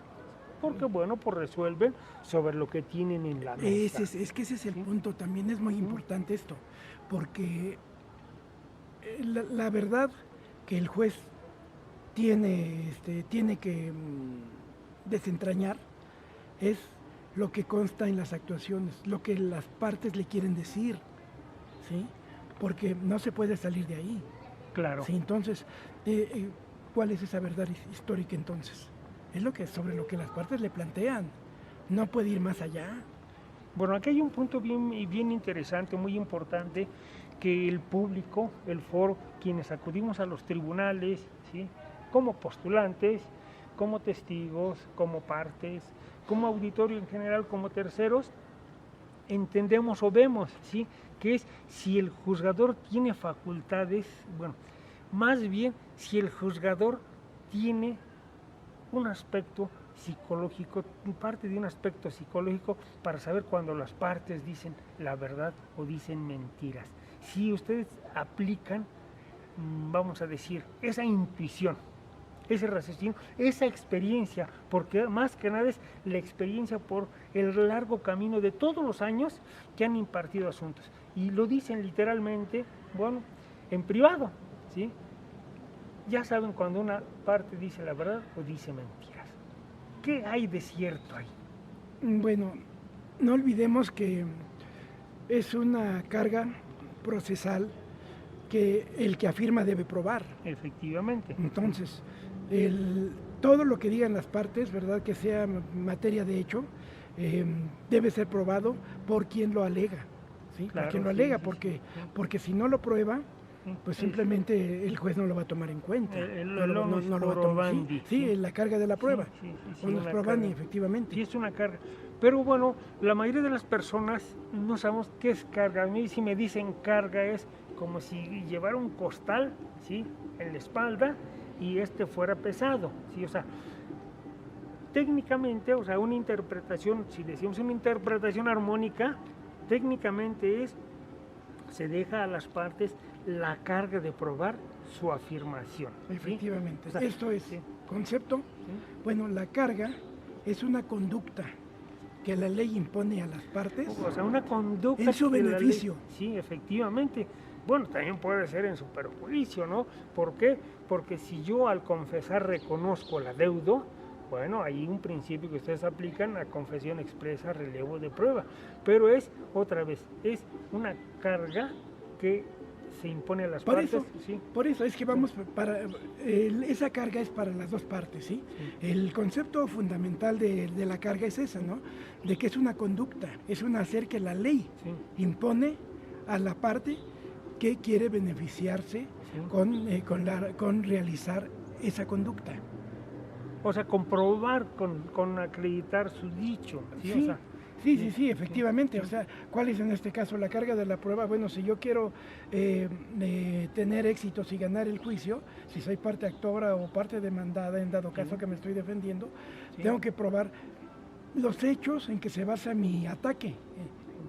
porque bueno, pues resuelven sobre lo que tienen en la mesa. Es que ese es el punto, también es muy importante esto, porque la verdad que el juez tiene que desentrañar es lo que consta en las actuaciones, lo que las partes le quieren decir, ¿sí? Porque no se puede salir de ahí. Claro. ¿Sí? Entonces, ¿cuál es esa verdad histórica entonces? Es sobre lo que las partes le plantean, no puede ir más allá. Bueno, aquí hay un punto bien interesante, muy importante, que el público, el foro, quienes acudimos a los tribunales, ¿sí? Como postulantes, como testigos, como partes, como auditorio en general, como terceros, entendemos o vemos, ¿sí? Que es si el juzgador tiene facultades, bueno, más bien si el juzgador tiene un aspecto psicológico, parte de un aspecto psicológico para saber cuando las partes dicen la verdad o dicen mentiras. Si ustedes aplican, vamos a decir, esa intuición, ese raciocinio, esa experiencia, porque más que nada es la experiencia por el largo camino de todos los años que han impartido asuntos. Y lo dicen literalmente, bueno, en privado, ¿sí? Ya saben cuando una parte dice la verdad o dice mentiras. ¿Qué hay de cierto ahí? Bueno, no olvidemos que es una carga procesal que el que afirma debe probar. Efectivamente. Entonces, todo lo que digan las partes, ¿verdad? Que sea materia de hecho, debe ser probado por quien lo alega, ¿sí? Claro, por quien lo sí, alega, sí, porque si no lo prueba, pues simplemente el juez no lo va a tomar en cuenta. No lo va a tomar. Sí, la carga de la prueba. O los probandi, efectivamente. Sí, es una carga. Pero bueno, la mayoría de las personas no sabemos qué es carga. A mí si me dicen carga es como si llevara un costal, ¿sí? En la espalda y fuera pesado, ¿sí? O sea, técnicamente, o sea, una interpretación, si decimos una interpretación armónica, técnicamente se deja a las partes la carga de probar su afirmación. Efectivamente. ¿Sí? O sea, esto es concepto. ¿Sí? Bueno, la carga es una conducta que la ley impone a las partes. O sea, una conducta en su beneficio. Sí, efectivamente. Bueno, también puede ser en su perjuicio, ¿no? ¿Por qué? Porque si yo al confesar reconozco el adeudo, bueno, hay un principio que ustedes aplican a confesión expresa, relevo de prueba. Pero otra vez, es una carga que se impone a las partes. Por eso es que vamos esa carga es para las dos partes, ¿sí? El concepto fundamental de la carga es esa, ¿no? De que es una conducta, es un hacer que la ley impone a la parte que quiere beneficiarse con realizar esa conducta. O sea, comprobar con acreditar su dicho. Sí, efectivamente. O sea, ¿cuál es en este caso la carga de la prueba? Bueno, si yo quiero tener éxitos y ganar el juicio, si soy parte actora o parte demandada, en dado caso que me estoy defendiendo, tengo que probar los hechos en que se basa mi ataque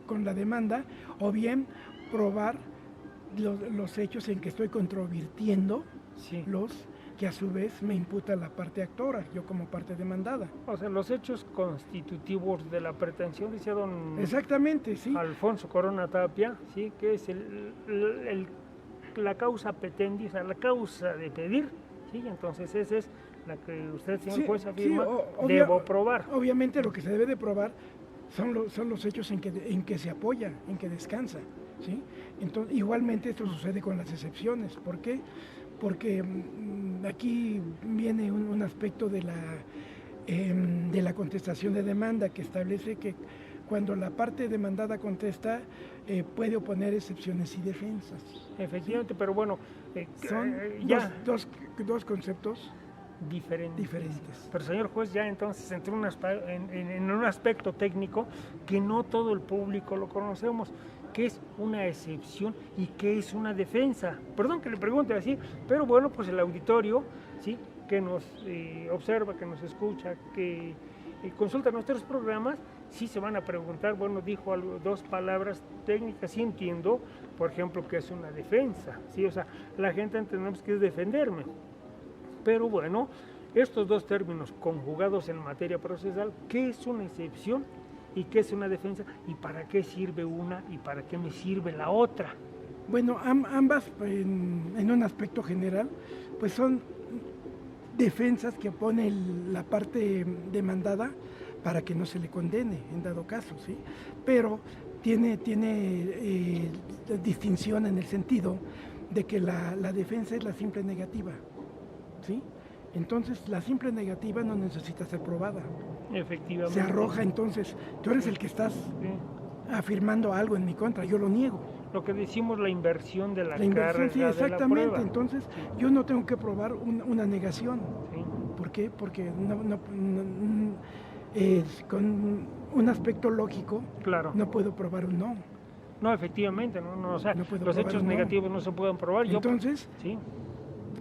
con la demanda, o bien probar los hechos en que estoy controvirtiendo los que a su vez me imputa la parte actora, yo como parte demandada. O sea, los hechos constitutivos de la pretensión, dice don Exactamente, sí. Alfonso Corona Tapia, ¿sí? Que es la causa petendi, o sea, la causa de pedir, ¿sí? Entonces esa es la que usted, señor juez, afirma, debo probar. Obviamente lo que se debe de probar son los hechos en que se apoya, en que descansa, ¿sí? Entonces, igualmente esto sucede con las excepciones. ¿Por qué? Porque aquí viene un aspecto de la contestación de demanda que establece que cuando la parte demandada contesta puede oponer excepciones y defensas. Efectivamente, pero bueno, son dos conceptos diferentes. Pero señor juez, ya entonces entró en un aspecto técnico que no todo el público lo conocemos. ¿Qué es una excepción y qué es una defensa? Perdón que le pregunte así, pero bueno, pues el auditorio, ¿sí?, que nos observa, que nos escucha, que consulta nuestros programas, sí se van a preguntar, bueno, dijo dos palabras técnicas, sí entiendo, por ejemplo, que es una defensa, ¿sí? O sea, la gente entendemos que es defenderme, pero bueno, estos dos términos conjugados en materia procesal, ¿qué es una excepción y qué es una defensa? ¿Y para qué sirve una y para qué me sirve la otra? Bueno, ambas en un aspecto general, pues son defensas que pone la parte demandada para que no se le condene en dado caso, ¿sí? Pero tiene distinción en el sentido de que la defensa es la simple negativa, ¿sí? Entonces la simple negativa no necesita ser probada. Efectivamente. Se arroja, entonces tú eres el que estás afirmando algo en mi contra, yo lo niego. Lo que decimos, la inversión de la inversión, carga, sí, exactamente. De la prueba. Entonces yo no tengo que probar una negación. Sí. ¿Por qué? Porque con un aspecto lógico, claro, no puedo probar un no. No, efectivamente, o sea, no los hechos negativos no se pueden probar. Entonces, sí,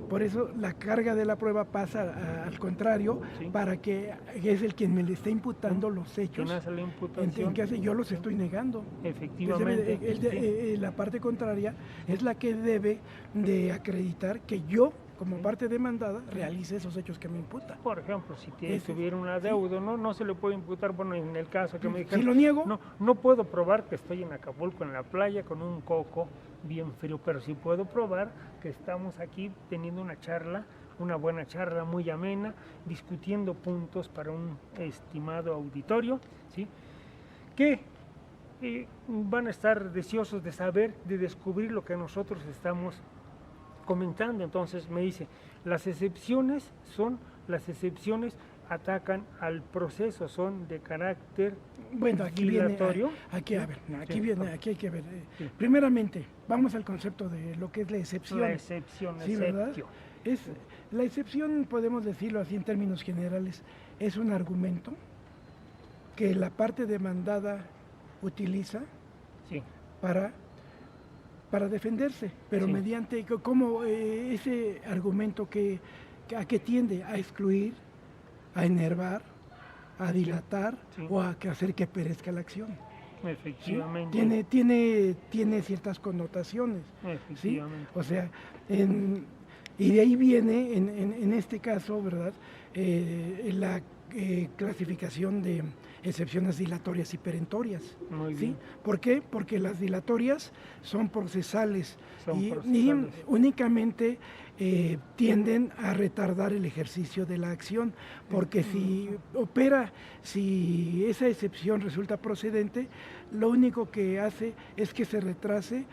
por eso la carga de la prueba pasa al contrario, sí, para que es el quien me le está imputando los hechos. ¿Quién hace la imputación? ¿En qué hace? Yo los estoy negando. Efectivamente. La parte contraria es la que debe de acreditar que yo, como parte demandada, realice esos hechos que me imputan. Por ejemplo, si tuviera un adeudo, no se le puede imputar, bueno, en el caso que me dijeron, si lo niego, no puedo probar que estoy en Acapulco, en la playa, con un coco bien frío, pero sí puedo probar que estamos aquí teniendo una buena charla muy amena, discutiendo puntos para un estimado auditorio, ¿sí?, que van a estar deseosos de saber, de descubrir lo que nosotros estamos comentando. Entonces me dice, las excepciones atacan al proceso, son de carácter dilatorio. Aquí hay que ver. Primeramente, vamos al concepto de lo que es la excepción. La excepción, ¿sí, verdad? La excepción, podemos decirlo así en términos generales, es un argumento que la parte demandada utiliza, sí, para defenderse, pero sí, mediante como ese argumento a que tiende a excluir, a enervar, a dilatar, sí, o a hacer que perezca la acción. Efectivamente. ¿Sí? Tiene ciertas connotaciones. Efectivamente. ¿Sí? O sea, y de ahí viene, en este caso, ¿verdad?, la clasificación de excepciones dilatorias y perentorias. Muy ¿sí? bien. ¿Por qué? Porque las dilatorias son procesales, y únicamente tienden a retardar el ejercicio de la acción, porque si esa excepción resulta procedente, lo único que hace es que se retrase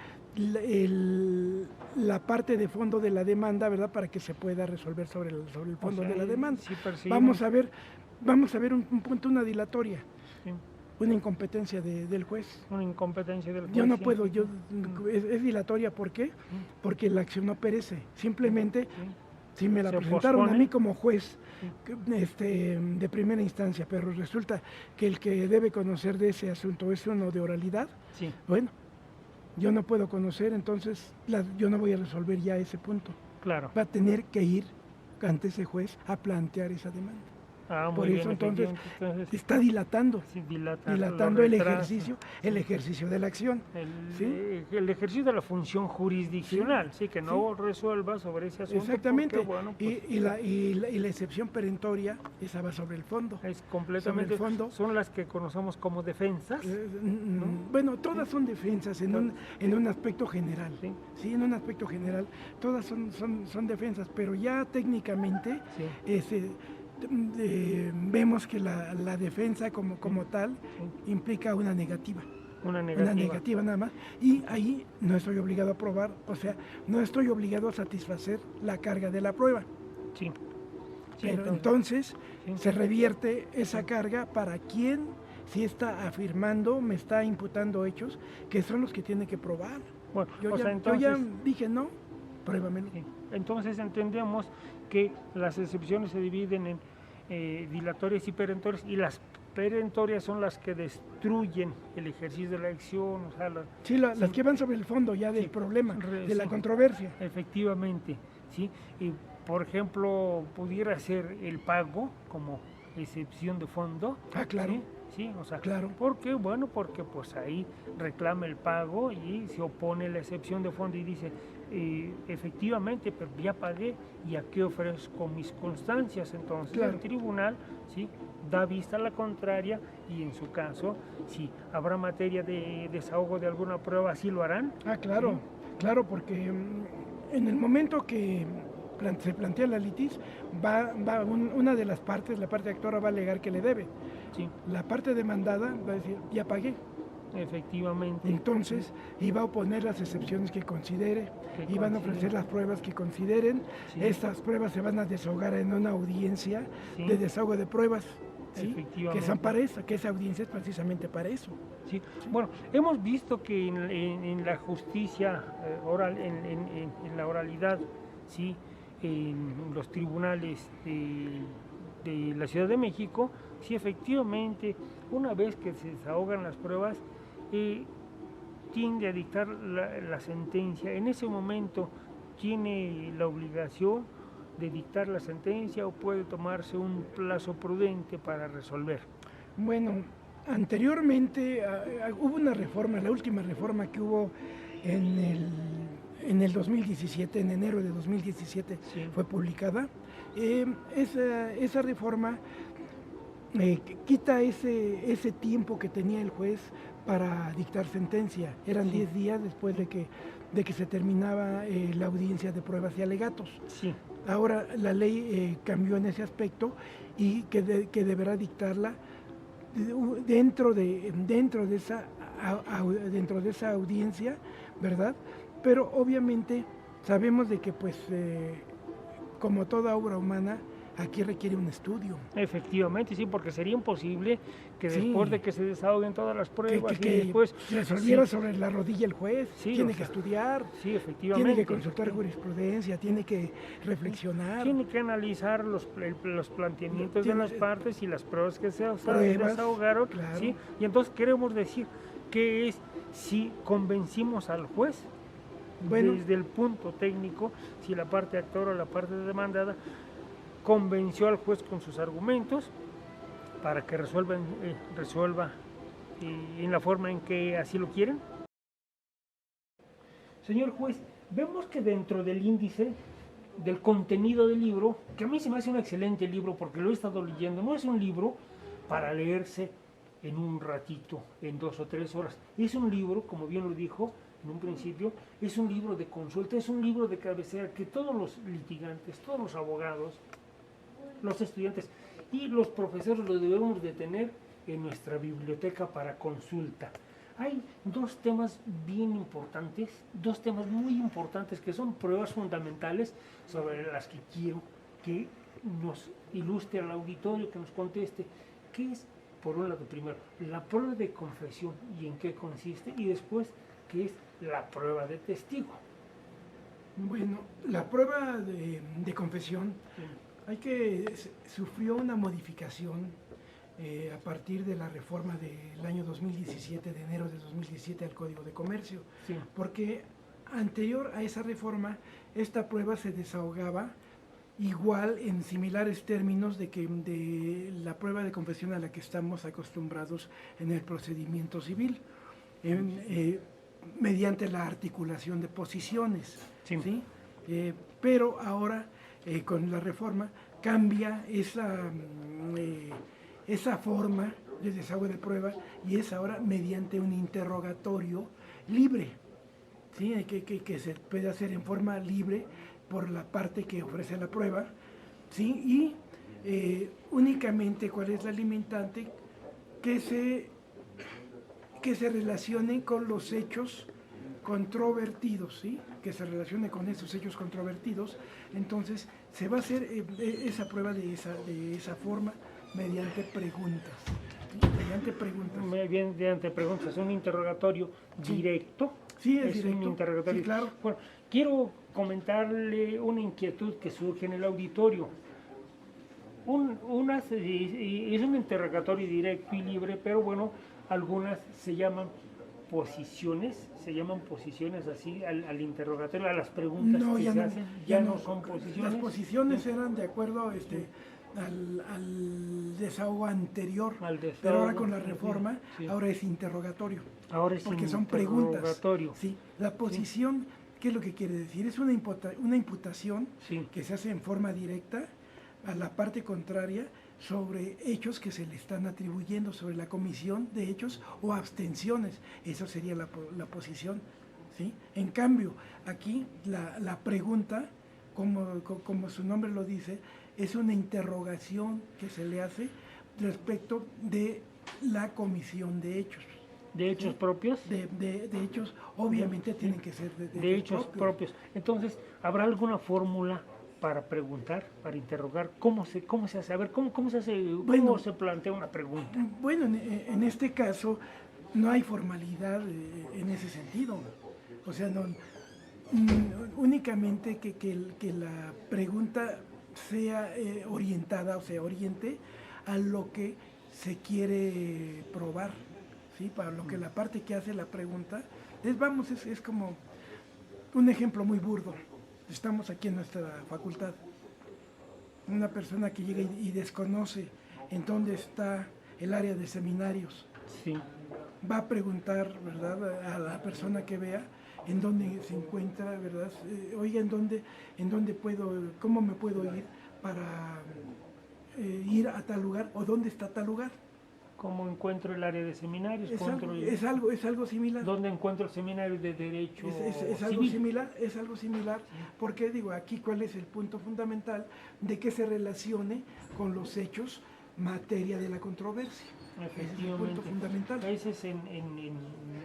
la parte de fondo de la demanda, ¿verdad?, para que se pueda resolver sobre el fondo de la demanda. Sí, vamos a ver un punto, una dilatoria, sí, una incompetencia del juez. Una incompetencia del juez. Yo no puedo, es dilatoria, ¿por qué? Porque la acción no perece, simplemente si me la presentaron a mí como juez de primera instancia, pero resulta que el que debe conocer de ese asunto es uno de oralidad, sí, bueno, yo no puedo conocer, entonces yo no voy a resolver ya ese punto. Claro. Va a tener que ir ante ese juez a plantear esa demanda. Por eso bien, entonces está dilatando, sí, dilatando el ejercicio de la acción. El ejercicio de la función jurisdiccional, sí, que no resuelva sobre ese asunto. Exactamente, porque, bueno, pues, y la excepción perentoria, esa va sobre el fondo. Es completamente, sobre el fondo. Son las que conocemos como defensas. ¿No? Bueno, todas son defensas en un aspecto general. Sí, en un aspecto general, todas son defensas, pero ya técnicamente vemos que la defensa como tal implica una negativa. Una negativa nada más, y ahí no estoy obligado a probar, o sea, no estoy obligado a satisfacer la carga de la prueba. Sí. Pero entonces se revierte esa carga para quien sí está afirmando, me está imputando hechos que son los que tiene que probar. Bueno, yo ya dije no, pruébamelo. Sí. Entonces entendemos que las excepciones se dividen en dilatorias y perentorias, y las perentorias son las que destruyen el ejercicio de la elección, o sea, las que van sobre el fondo ya del problema, de la controversia. Efectivamente, ¿sí? Y, por ejemplo, pudiera ser el pago como excepción de fondo. Ah, claro. ¿Sí? Sí, o sea, claro. Porque pues ahí reclama el pago y se opone la excepción de fondo y dice, efectivamente, pero ya pagué y aquí ofrezco mis constancias. Entonces el tribunal, ¿sí?, da vista a la contraria, y en su caso, si habrá materia de desahogo de alguna prueba, ¿sí lo harán? Ah, claro, ¿sí? Claro, porque en el momento que se plantea la litis, una de las partes, la parte actora, va a alegar que le debe. Sí. La parte demandada va a decir, ya pagué. Efectivamente. Entonces, iba a oponer las excepciones que considere, iban a ofrecer las pruebas que consideren. Sí. Estas pruebas se van a desahogar en una audiencia de desahogo de pruebas. ¿Sí? Que son para eso, que esa audiencia es precisamente para eso. Sí. Sí. Bueno, hemos visto que en la justicia oral, en la oralidad, ¿sí?, en los tribunales de la Ciudad de México, sí, efectivamente, una vez que se desahogan las pruebas, tiende a dictar la sentencia. En ese momento tiene la obligación de dictar la sentencia, o puede tomarse un plazo prudente para resolver. Bueno, anteriormente hubo una reforma, la última reforma que hubo en el 2017, en enero de 2017, sí, fue publicada. Esa reforma quita ese tiempo que tenía el juez para dictar sentencia. Eran 10 días después de que se terminaba la audiencia de pruebas y alegatos. Sí. Ahora la ley cambió en ese aspecto, y que deberá dictarla dentro de esa audiencia, ¿verdad? Pero obviamente sabemos de que, pues, como toda obra humana, aquí requiere un estudio. Efectivamente, sí, porque sería imposible que después de que se desahoguen todas las pruebas que después resolviera sobre la rodilla el juez. Sí, tiene que estudiar, efectivamente, tiene que consultar jurisprudencia, tiene que reflexionar, tiene que analizar los planteamientos de las partes y las pruebas que se desahogaron, claro. ¿Sí? Y entonces queremos decir que es si convencimos al juez, bueno, desde el punto técnico, si la parte actora o la parte demandada convenció al juez con sus argumentos para que resuelva en la forma en que así lo quieren. Señor juez, vemos que dentro del índice del contenido del libro, que a mí se me hace un excelente libro porque lo he estado leyendo, no es un libro para leerse en un ratito, en 2 o 3 horas, es un libro, como bien lo dijo en un principio, es un libro de consulta, es un libro de cabecera que todos los litigantes, todos los abogados, los estudiantes y los profesores lo debemos de tener en nuestra biblioteca para consulta. Hay 2 temas bien importantes, 2 temas muy importantes que son pruebas fundamentales sobre las que quiero que nos ilustre al auditorio, que nos conteste qué es, por un lado, primero, la prueba de confesión y en qué consiste, y después, qué es la prueba de testigo. Bueno, la prueba de confesión, sufrió una modificación a partir de la reforma del año 2017, de enero de 2017, al Código de Comercio, sí, porque anterior a esa reforma, esta prueba se desahogaba igual en similares términos de la prueba de confesión a la que estamos acostumbrados en el procedimiento civil, mediante la articulación de posiciones, sí, ¿sí? Pero ahora, con la reforma, cambia esa forma de desahogo de prueba, y es ahora mediante un interrogatorio libre, ¿sí? Que se puede hacer en forma libre por la parte que ofrece la prueba, ¿sí? Y únicamente, ¿cuál es la limitante? Que se relacione con los hechos controvertidos, ¿sí? Que se relacione con esos hechos controvertidos. Entonces se va a hacer esa prueba de esa forma mediante preguntas, ¿sí? Mediante preguntas, un interrogatorio directo, Sí, es un directo. interrogatorio. Sí, claro. Bueno, quiero comentarle una inquietud que surge en el auditorio. Es un interrogatorio directo y libre, pero bueno, algunas se llaman posiciones así al interrogatorio, a las preguntas No, que ya se no, hacen, ya ya no. no son posiciones. Las posiciones eran de acuerdo al desahogo anterior, Al desahogo, pero ahora con la reforma, sí. ahora es interrogatorio, Ahora es porque son preguntas. interrogatorio. Sí, la posición, ¿qué es lo que quiere decir? Es una imputación Sí. que se hace en forma directa a la parte contraria sobre hechos que se le están atribuyendo, sobre la comisión de hechos o abstenciones. Eso sería la posición. ¿Sí? En cambio, aquí la pregunta, como su nombre lo dice, es una interrogación que se le hace respecto de la comisión de hechos. ¿De hechos propios? De hechos, obviamente tienen que ser de hechos propios. Entonces, ¿habrá alguna fórmula para preguntar, para interrogar? ¿Cómo se hace? A ver, ¿cómo se hace? Bueno, ¿Cómo se plantea una pregunta? Bueno, en este caso no hay formalidad en ese sentido. O sea, únicamente que la pregunta sea orientada o se oriente a lo que se quiere probar, ¿sí? Para lo que la parte que hace la pregunta es como un ejemplo muy burdo. Estamos aquí en nuestra facultad. Una persona que llega y desconoce en dónde está el área de seminarios. Sí. Va a preguntar, ¿verdad?, a la persona que vea en dónde se encuentra, ¿verdad? Oiga, ¿en dónde cómo me puedo ir para ir a tal lugar o dónde está tal lugar? ¿Cómo encuentro el área de seminarios? Es algo similar. ¿Dónde encuentro el seminario de derecho es algo similar, es algo similar, porque digo, aquí cuál es el punto fundamental de que se relacione con los hechos, materia de la controversia. Efectivamente. Ese es el punto fundamental. Ese es en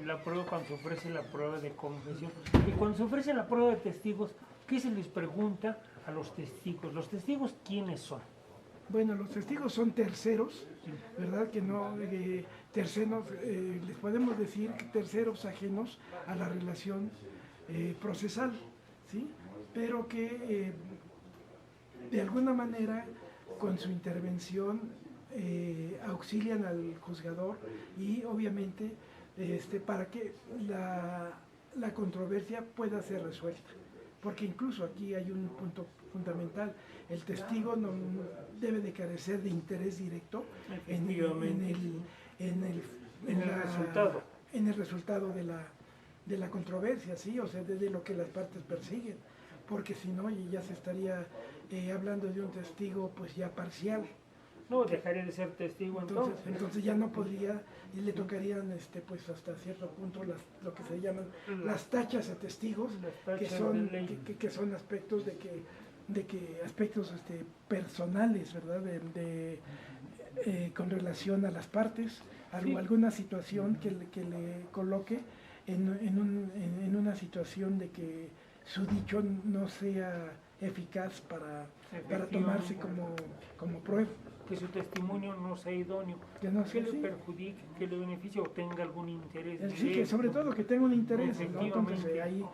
la prueba, cuando se ofrece la prueba de confesión. Y cuando se ofrece la prueba de testigos, ¿qué se les pregunta a los testigos? ¿Los testigos quiénes son? Bueno, los testigos son terceros, ¿verdad? Que no, terceros, les podemos decir terceros ajenos a la relación procesal, ¿sí? Pero que de alguna manera con su intervención auxilian al juzgador y obviamente para que la controversia pueda ser resuelta. Porque incluso aquí hay un punto fundamental, el testigo no debe de carecer de interés directo en el resultado de la controversia, ¿sí? O sea, de lo que las partes persiguen, porque si no ya se estaría hablando de un testigo pues ya parcial. No, dejaría de ser testigo entonces ya no podría, y le tocarían pues hasta cierto punto lo que se llaman las tachas a testigos, que son aspectos aspectos personales, ¿verdad? Con relación a las partes, alguna situación que le coloque en una situación de que su dicho no sea eficaz para tomarse como prueba. Que su testimonio no sea idóneo, que le perjudique, que le beneficie o tenga algún interés. Sí, que sobre todo que tenga un interés, ¿no? Entonces ahí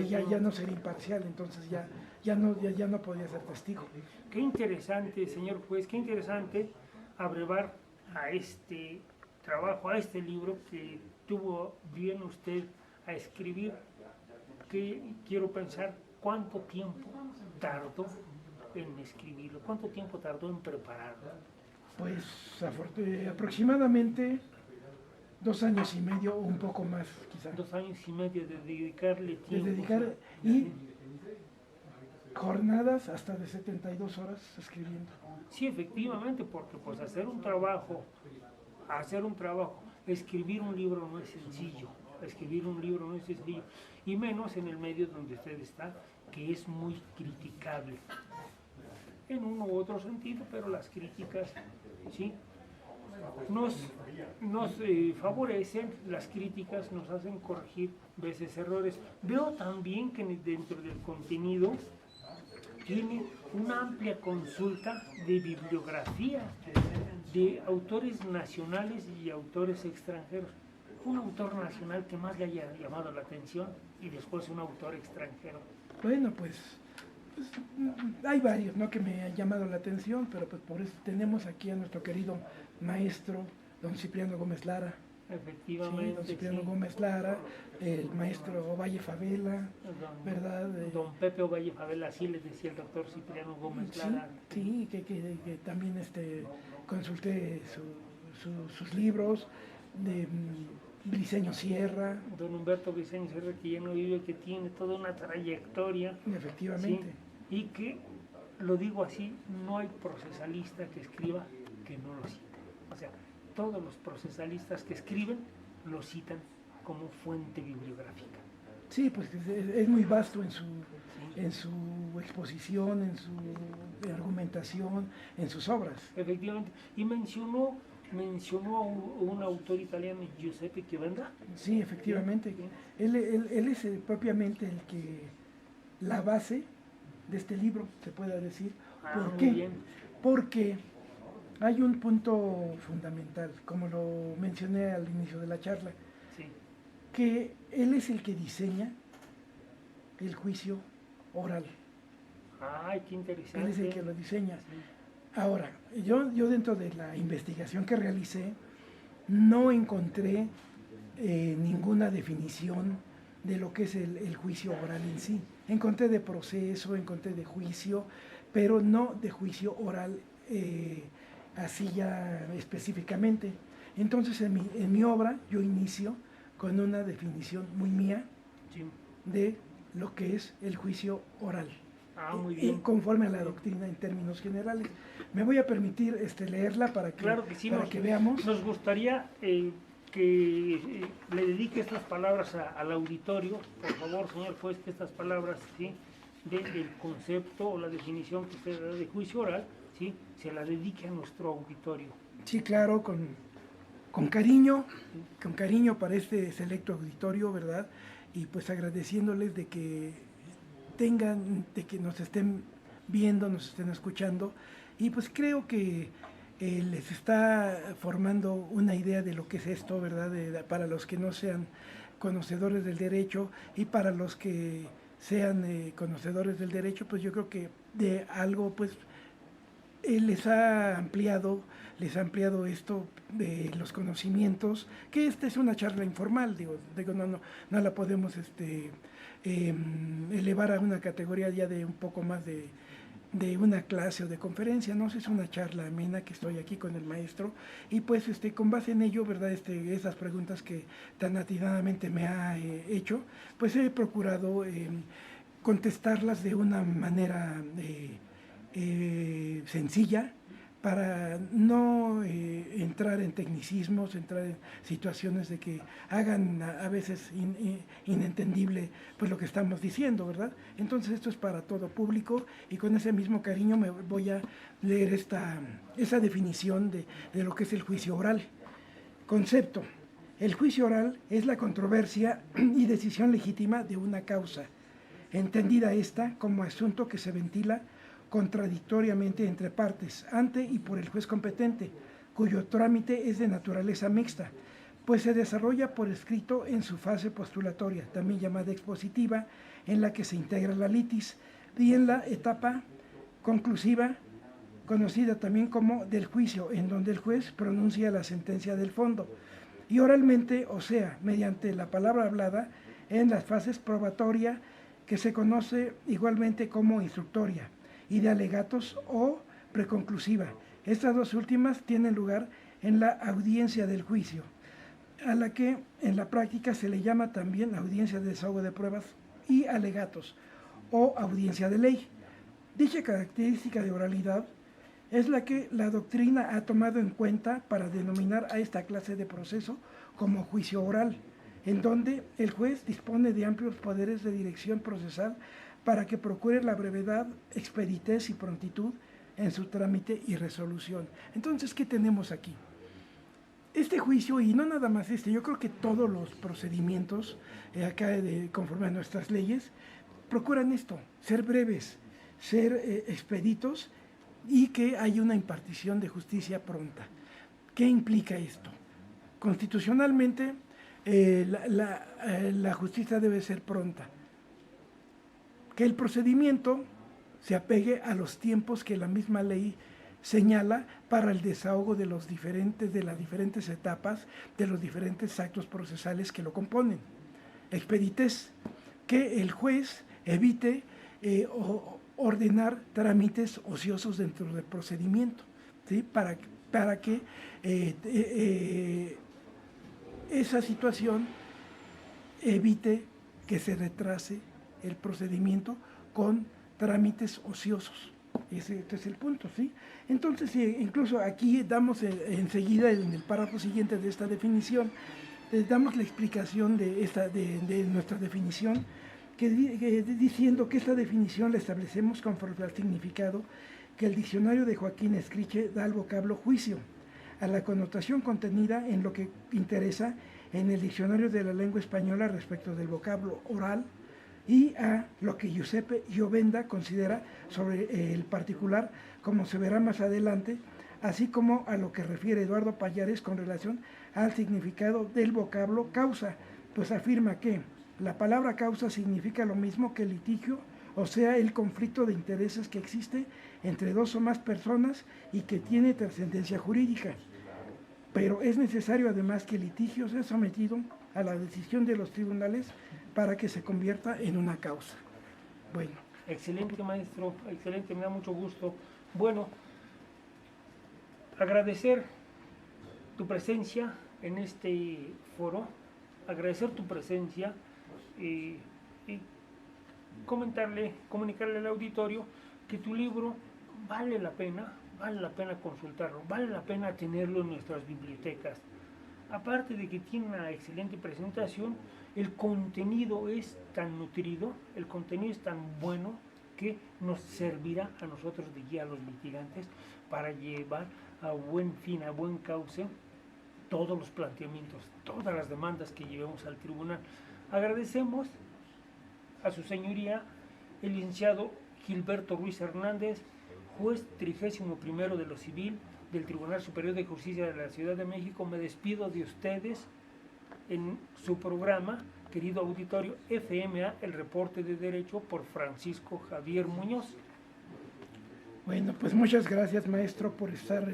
ya no sería imparcial, entonces ya no podía ser testigo. Qué interesante, señor juez, qué interesante abrevar a este trabajo, a este libro que tuvo bien usted a escribir, que quiero pensar cuánto tiempo tardó en escribirlo, cuánto tiempo tardó en prepararlo. Pues aproximadamente 2 años y medio o un poco más, quizá. 2 años y medio de dedicarle tiempo. Y jornadas hasta de 72 horas escribiendo. Sí, efectivamente, porque pues hacer un trabajo, escribir un libro no es sencillo, y menos en el medio donde usted está, que es muy criticable, en uno u otro sentido, pero las críticas, ¿sí? Nos favorecen, las críticas nos hacen corregir veces errores. Veo también que dentro del contenido tiene una amplia consulta de bibliografía de autores nacionales y autores extranjeros. un autor nacional que más le haya llamado la atención y después un autor extranjero. Bueno, pues hay varios, ¿no?, que me han llamado la atención, pero pues por eso tenemos aquí a nuestro querido maestro, don Cipriano Gómez Lara. Efectivamente. Sí, don Cipriano Gómez Lara, el maestro Ovalle Favela, ¿verdad? Don Pepe Ovalle Favela, así les decía el doctor Cipriano Gómez Lara. Sí, que también consulté sus libros, de Briceño Sierra. Don Humberto Briceño Sierra, que ya no vive, que tiene toda una trayectoria. Efectivamente. ¿Sí? Y que, lo digo así, no hay procesalista que escriba que no lo cite. O sea, todos los procesalistas que escriben lo citan como fuente bibliográfica. Sí, pues es muy vasto en su exposición, en su argumentación, en sus obras. Efectivamente. Y mencionó a un autor italiano, Giuseppe Chiavenda. Sí, efectivamente. Sí. Él es propiamente la base de este libro, se puede decir. ¿Por qué? Muy bien. Porque hay un punto fundamental, como lo mencioné al inicio de la charla, Sí. que él es el que diseña el juicio oral. Ay, qué interesante. Él es el que lo diseña. Sí. Ahora, yo dentro de la investigación que realicé, no encontré ninguna definición de lo que es el juicio oral en sí. Encontré de proceso, encontré de juicio, pero no de juicio oral así ya específicamente. Entonces en mi obra yo inicio con una definición muy mía Sí. de lo que es el juicio oral. Muy Y bien. conforme a la doctrina en términos generales. Me voy a permitir leerla para que, Claro que sí, para que veamos. Nos gustaría que le dedique estas palabras al auditorio. Por favor, señor juez, que estas palabras, ¿sí?, del concepto o la definición que usted da de juicio oral, ¿sí?, se la dedique a nuestro auditorio. Sí, claro, con cariño para este selecto auditorio, ¿verdad? Y pues agradeciéndoles de que nos estén viendo, nos estén escuchando, y pues creo que les está formando una idea de lo que es esto, ¿verdad? Para los que no sean conocedores del derecho y para los que sean conocedores del derecho, pues yo creo que de algo, pues, les ha ampliado esto de los conocimientos, que esta es una charla informal, digo no la podemos elevar a una categoría ya de un poco más de una clase o de conferencia, no, es una charla amena que estoy aquí con el maestro y pues con base en ello, ¿verdad? Esas preguntas que tan atinadamente me ha hecho, pues he procurado contestarlas de una manera sencilla, para no entrar en tecnicismos, entrar en situaciones de que hagan a veces inentendible pues lo que estamos diciendo, ¿verdad? Entonces esto es para todo público y con ese mismo cariño me voy a leer esa definición de lo que es el juicio oral. Concepto. El juicio oral es la controversia y decisión legítima de una causa, entendida esta como asunto que se ventila contradictoriamente entre partes, ante y por el juez competente, cuyo trámite es de naturaleza mixta, pues se desarrolla por escrito en su fase postulatoria, también llamada expositiva, en la que se integra la litis, y en la etapa conclusiva, conocida también como del juicio, en donde el juez pronuncia la sentencia del fondo, y oralmente, o sea, mediante la palabra hablada, en las fases probatoria, que se conoce igualmente como instructoria, y de alegatos o preconclusiva. Estas dos últimas tienen lugar en la audiencia del juicio, a la que en la práctica se le llama también audiencia de desahogo de pruebas y alegatos, o audiencia de ley. Dicha característica de oralidad es la que la doctrina ha tomado en cuenta para denominar a esta clase de proceso como juicio oral, en donde el juez dispone de amplios poderes de dirección procesal para que procure la brevedad, expeditez y prontitud en su trámite y resolución. Entonces, ¿qué tenemos aquí? Este juicio, y no nada más yo creo que todos los procedimientos acá conforme a nuestras leyes, procuran esto, ser breves, ser expeditos y que haya una impartición de justicia pronta. ¿Qué implica esto? Constitucionalmente, la justicia debe ser pronta. Que el procedimiento se apegue a los tiempos que la misma ley señala para el desahogo de las diferentes etapas, de los diferentes actos procesales que lo componen. Expeditez, que el juez evite ordenar trámites ociosos dentro del procedimiento, ¿sí? Para que esa situación evite que se retrase el procedimiento con trámites ociosos. Este es el punto, ¿sí? Entonces, incluso aquí damos enseguida, en el párrafo siguiente de esta definición, damos la explicación de nuestra definición, diciendo que esta definición la establecemos conforme al significado que el diccionario de Joaquín Escriche da al vocablo juicio, a la connotación contenida en lo que interesa en el diccionario de la lengua española respecto del vocablo oral, y a lo que Giuseppe Giovenda considera sobre el particular, como se verá más adelante, así como a lo que refiere Eduardo Pallares con relación al significado del vocablo causa, pues afirma que la palabra causa significa lo mismo que litigio, o sea, el conflicto de intereses que existe entre dos o más personas y que tiene trascendencia jurídica. Pero es necesario además que el litigio sea sometido a la decisión de los tribunales para que se convierta en una causa. Bueno. Excelente, maestro, excelente, me da mucho gusto. Bueno, agradecer tu presencia en este foro, agradecer tu presencia y comunicarle al auditorio que tu libro vale la pena consultarlo, vale la pena tenerlo en nuestras bibliotecas. Aparte de que tiene una excelente presentación, el contenido es tan nutrido, el contenido es tan bueno que nos servirá a nosotros de guía a los litigantes para llevar a buen fin, a buen cauce todos los planteamientos, todas las demandas que llevemos al tribunal. Agradecemos a su señoría el licenciado Gilberto Ruiz Hernández, juez 31º de lo civil del Tribunal Superior de Justicia de la Ciudad de México. Me despido de ustedes en su programa, querido auditorio, FMA, el reporte de derecho por Francisco Javier Muñoz. Bueno, pues muchas gracias, maestro, por estar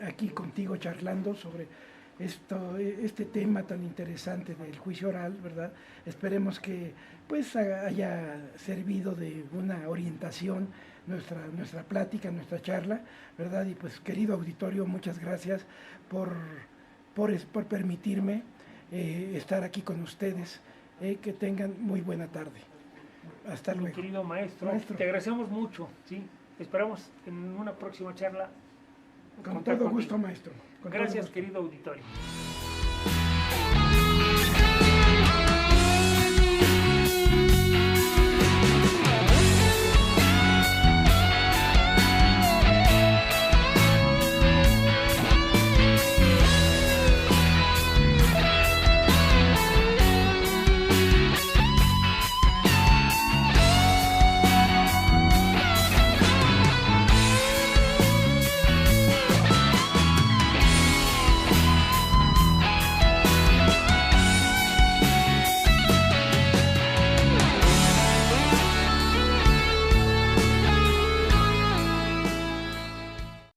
aquí contigo charlando sobre este tema tan interesante del juicio oral, ¿verdad? Esperemos que pues haya servido de una orientación nuestra plática, nuestra charla, ¿verdad? Y pues, querido auditorio, muchas gracias por permitirme estar aquí con ustedes. Que tengan muy buena tarde. Hasta luego. Querido maestro, te agradecemos mucho, ¿sí? Esperamos en una próxima charla. Con todo gusto, maestro. Gracias, querido auditorio.